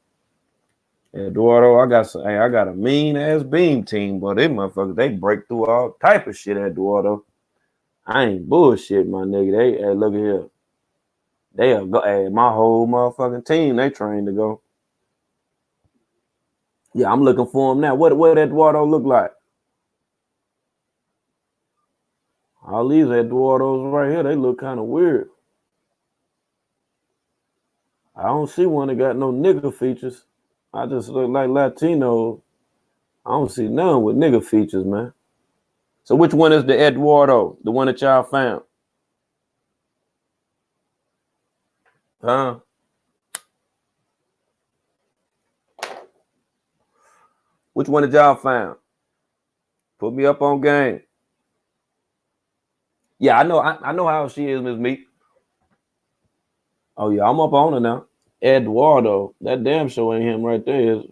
Eduardo, I got a mean ass beam team, but they motherfuckers, they break through all type of shit, Eduardo. I ain't bullshit, my nigga. Hey, look at here. They are go. Hey, my whole motherfucking team, they trained to go. Yeah, I'm looking for him now. What Eduardo look like? All these Eduardos right here, they look kind of weird. I don't see one that got no nigga features. I just look like Latino. I don't see none with nigga features, man. So which one is the Eduardo? The one that y'all found? Huh? Which one did y'all found? Put me up on game. Yeah, I know how she is, Miss Meek. Oh yeah, I'm up on her now. Eduardo, that damn show ain't him right there.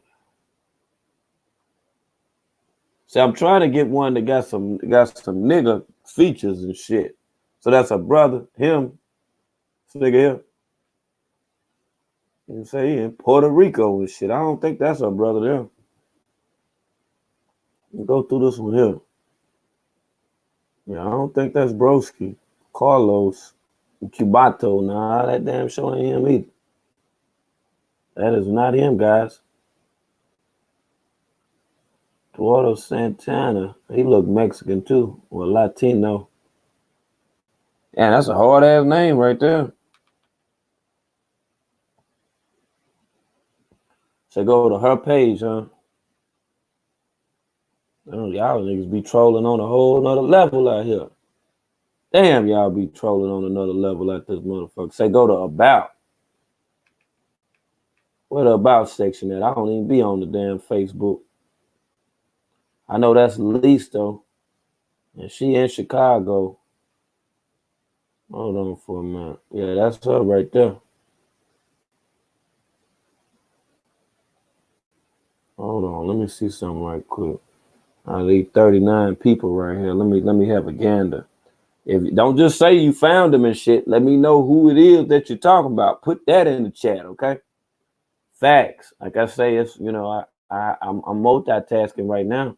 See, I'm trying to get one that got some nigga features and shit. So that's a brother, him, this nigga here. You say he in Puerto Rico and shit. I don't think that's her brother there. Go through this one here. Yeah, I don't think that's Broski. Carlos Cubato. Nah, that damn show ain't him either. That is not him, guys. Eduardo Santana. He look Mexican too, or Latino. Yeah, that's a hard ass name right there. So go to her page, huh? Oh, y'all niggas be trolling on a whole nother level out here. Damn, y'all be trolling on another level at this motherfucker. Say go to about. Where the about section at? I don't even be on the damn Facebook. I know that's Lise though. And she in Chicago. Hold on for a minute. Yeah, that's her right there. Hold on, let me see something right quick. I leave 39 people right here. Let me have a gander. If don't just say you found them and shit, let me know who it is that you're talking about. Put that in the chat, okay? Facts. Like I say, it's I'm multitasking right now.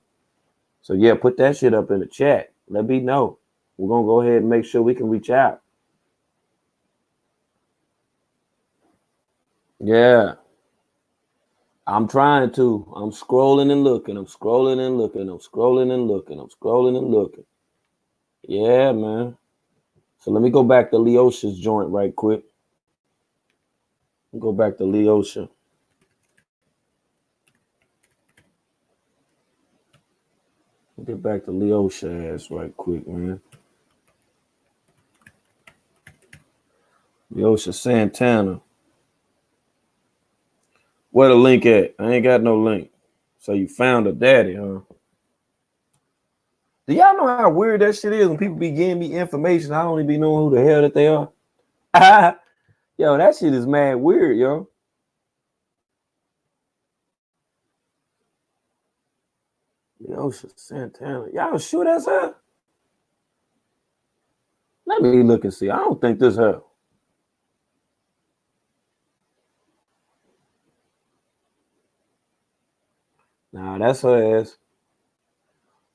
So yeah, put that shit up in the chat. Let me know. We're gonna go ahead and make sure we can reach out. Yeah. I'm trying to. I'm scrolling and looking. I'm scrolling and looking. I'm scrolling and looking. I'm scrolling and looking. Yeah, man. So let me go back to Leosha's joint right quick. Go back to Leosha. Get back to Leosha ass right quick, man. Leosha Santana. Where the link at? I ain't got no link. So you found a daddy, huh? Do y'all know how weird that shit is when people be giving me information? I don't even be knowing who the hell that they are. Yo, that shit is mad weird, yo. Leosha Santana. Y'all sure that's her? Let me look and see. I don't think this her. Nah, that's her ass.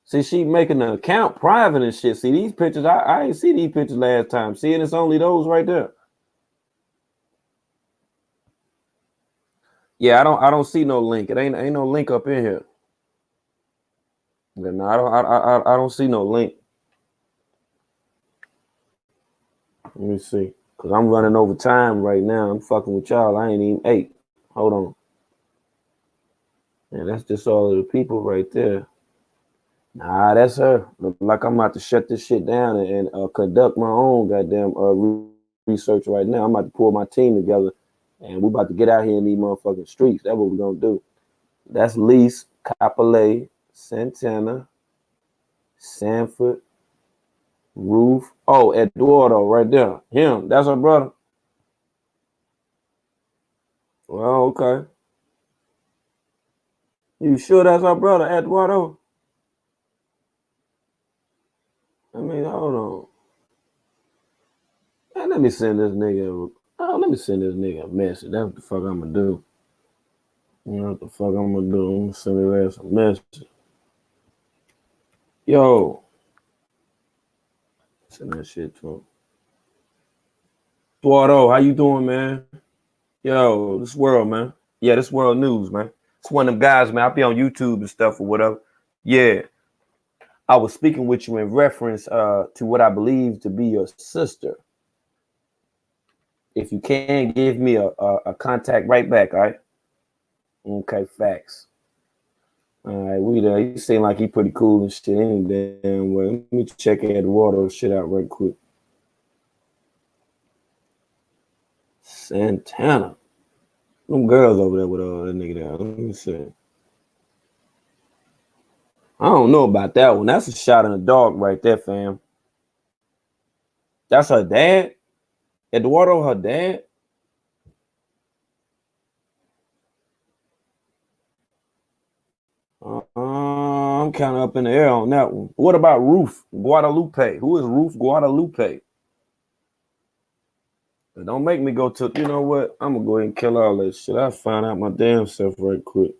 See, she making the account private and shit. See, these pictures, I ain't see these pictures last time. See, and it's only those right there. Yeah, I don't see no link. It ain't no link up in here. No, I don't see no link. Let me see. Cause I'm running over time right now. I'm fucking with y'all. I ain't even ate. Hold on. And that's just all of the people right there. Nah, that's her. Look like I'm about to shut this shit down and conduct my own goddamn research right now. I'm about to pull my team together and we're about to get out here in these motherfucking streets. That's what we're gonna do. That's Lise, Capole, Santana, Sanford, Roof. Oh, Eduardo right there. Him. That's her brother. Well, okay. You sure that's our brother, Eduardo? I mean, hold on. Man, let me send this nigga. Oh, let me send this nigga a message. That's what the fuck I'm gonna do. You know what the fuck I'm gonna do? I'm gonna send his ass a message. Yo. Send that shit to him. Eduardo, how you doing, man? Yo, this world, man. Yeah, this world news, man. It's one of them guys, man. I be on YouTube and stuff or whatever. Yeah. I was speaking with you in reference to what I believe to be your sister. If you can give me a contact right back, all right? Okay, facts. All right, we there. He seem like he pretty cool and shit any damn way. Let me check Eduardo shit out right quick. Santana. Them girls over there with that nigga there. Let me see. I don't know about that one. That's a shot in the dark right there, fam. That's her dad? Eduardo, her dad? I'm kind of up in the air on that one. What about Ruth Guadalupe? Who is Ruth Guadalupe? But don't make me go to, you know what? I'm gonna go ahead and kill all that shit. I'll find out my damn self right quick.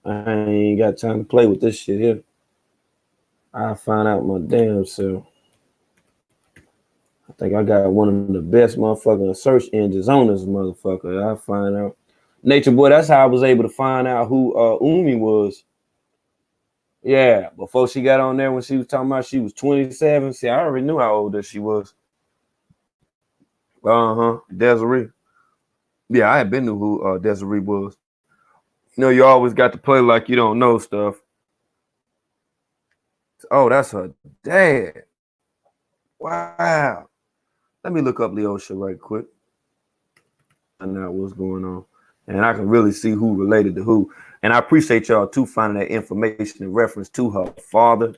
I ain't got time to play with this shit here. I'll find out my damn self. I think I got one of the best motherfucking search engines on this motherfucker. I'll find out. Nature Boy, that's how I was able to find out who Umi was. Yeah, before she got on there when she was talking about she was 27. See, I already knew how old that she was. Desiree. Yeah, I had been knew who Desiree was. You know, you always got to play like you don't know stuff. Oh, that's her dad. Wow. Let me look up Leosha right quick. And out what's going on. And I can really see who related to who. And I appreciate y'all too finding that information in reference to her father.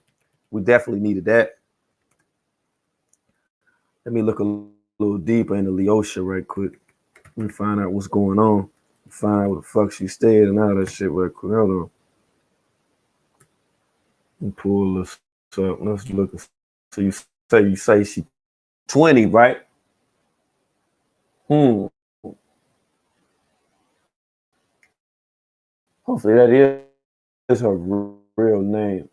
We definitely needed that. Let me look a little deeper into Leosha right quick. Let me find out what's going on. Find out where the fuck she stayed and all that shit right quick. Hold on. Let me pull this up. Let's look. So you say she 20, right? Hopefully that is her real name.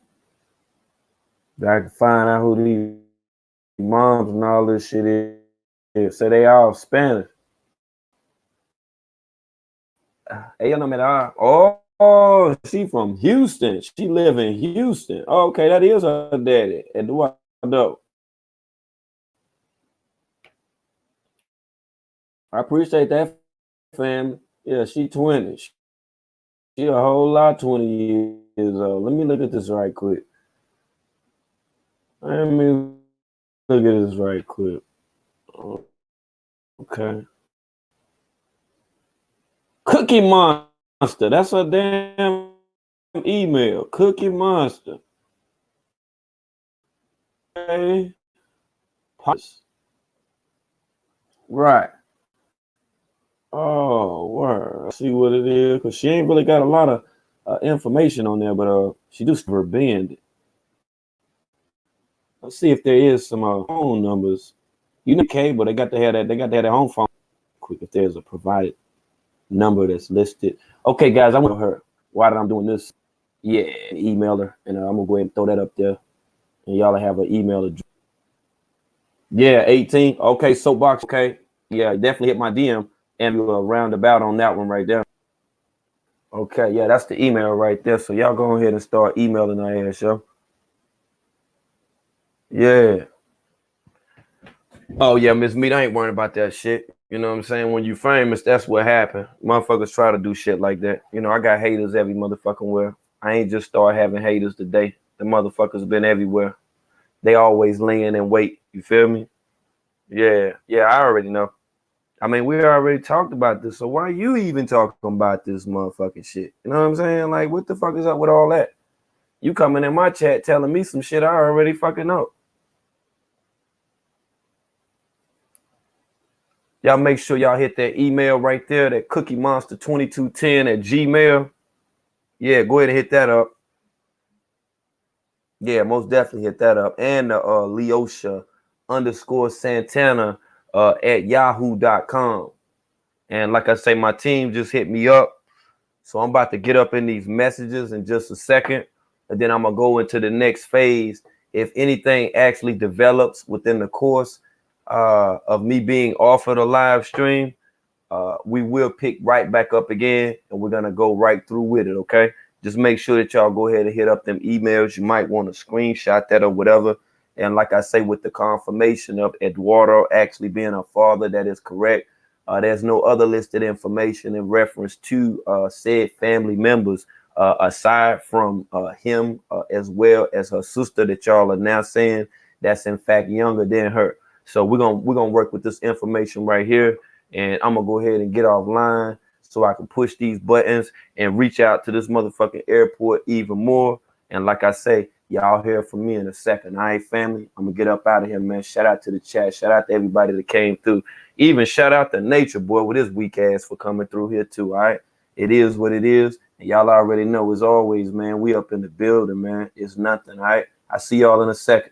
That I can find out who these moms and all this shit is. So they all Spanish. Ella no me da. Oh, she from Houston. She live in Houston. Oh, okay, that is her daddy. Eduardo. I appreciate that, family. Yeah, she 20. She a whole lot 20 years old. Let me look at this right quick. Let me look at this right quick. Okay. Cookie Monster. That's her damn email. Cookie Monster. Okay. Right. Oh, word. Let's see what it is. Because she ain't really got a lot of information on there, but she do her bend. Let's see if there is some phone numbers. You know, cable, they got to have that. They got to have their home phone. Quick, if there's a provided number that's listed. Okay, guys, I want her. Why did I'm doing this? Yeah, email her, and I'm gonna go ahead and throw that up there, and y'all have an email address. Yeah, 18. Okay, soapbox. Okay, yeah, definitely hit my DM and do a roundabout on that one right there. Okay, yeah, that's the email right there. So y'all go ahead and start emailing our ass, yo. Yeah. Oh yeah, Miss Meat, I ain't worrying about that shit. You know what I'm saying? When you famous, that's what happened. Motherfuckers try to do shit like that. You know, I got haters every motherfucking where. I ain't just start having haters today. The motherfuckers been everywhere. They always laying in wait. You feel me? Yeah, yeah, I already know. I mean, we already talked about this, so why you even talking about this motherfucking shit? You know what I'm saying? Like, what the fuck is up with all that? You coming in my chat telling me some shit I already fucking know. Y'all make sure y'all hit that email right there, that cookiemonster2210@gmail. Yeah, go ahead and hit that up. Yeah, most definitely hit that up. And Leosha _ Santana at yahoo.com. And like I say, my team just hit me up. So I'm about to get up in these messages in just a second. And then I'm going to go into the next phase. If anything actually develops within the course of me being offered a live stream, we will pick right back up again. And we're going to go right through with it, okay? Just make sure that y'all go ahead and hit up them emails. You might want to screenshot that or whatever. And like I say, with the confirmation of Eduardo actually being a father, that is correct. There's no other listed information in reference to said family members aside from him as well as her sister that y'all are now saying that's in fact younger than her. So we're gonna work with this information right here, and I'm gonna go ahead and get offline so I can push these buttons and reach out to this motherfucking airport even more. And like I say, y'all hear from me in a second. All right, family, I'm gonna get up out of here, man. Shout out to the chat. Shout out to everybody that came through. Even shout out to Nature Boy with his weak ass for coming through here too. All right, it is what it is, and y'all already know as always, man. We up in the building, man. It's nothing. All right, I see y'all in a second.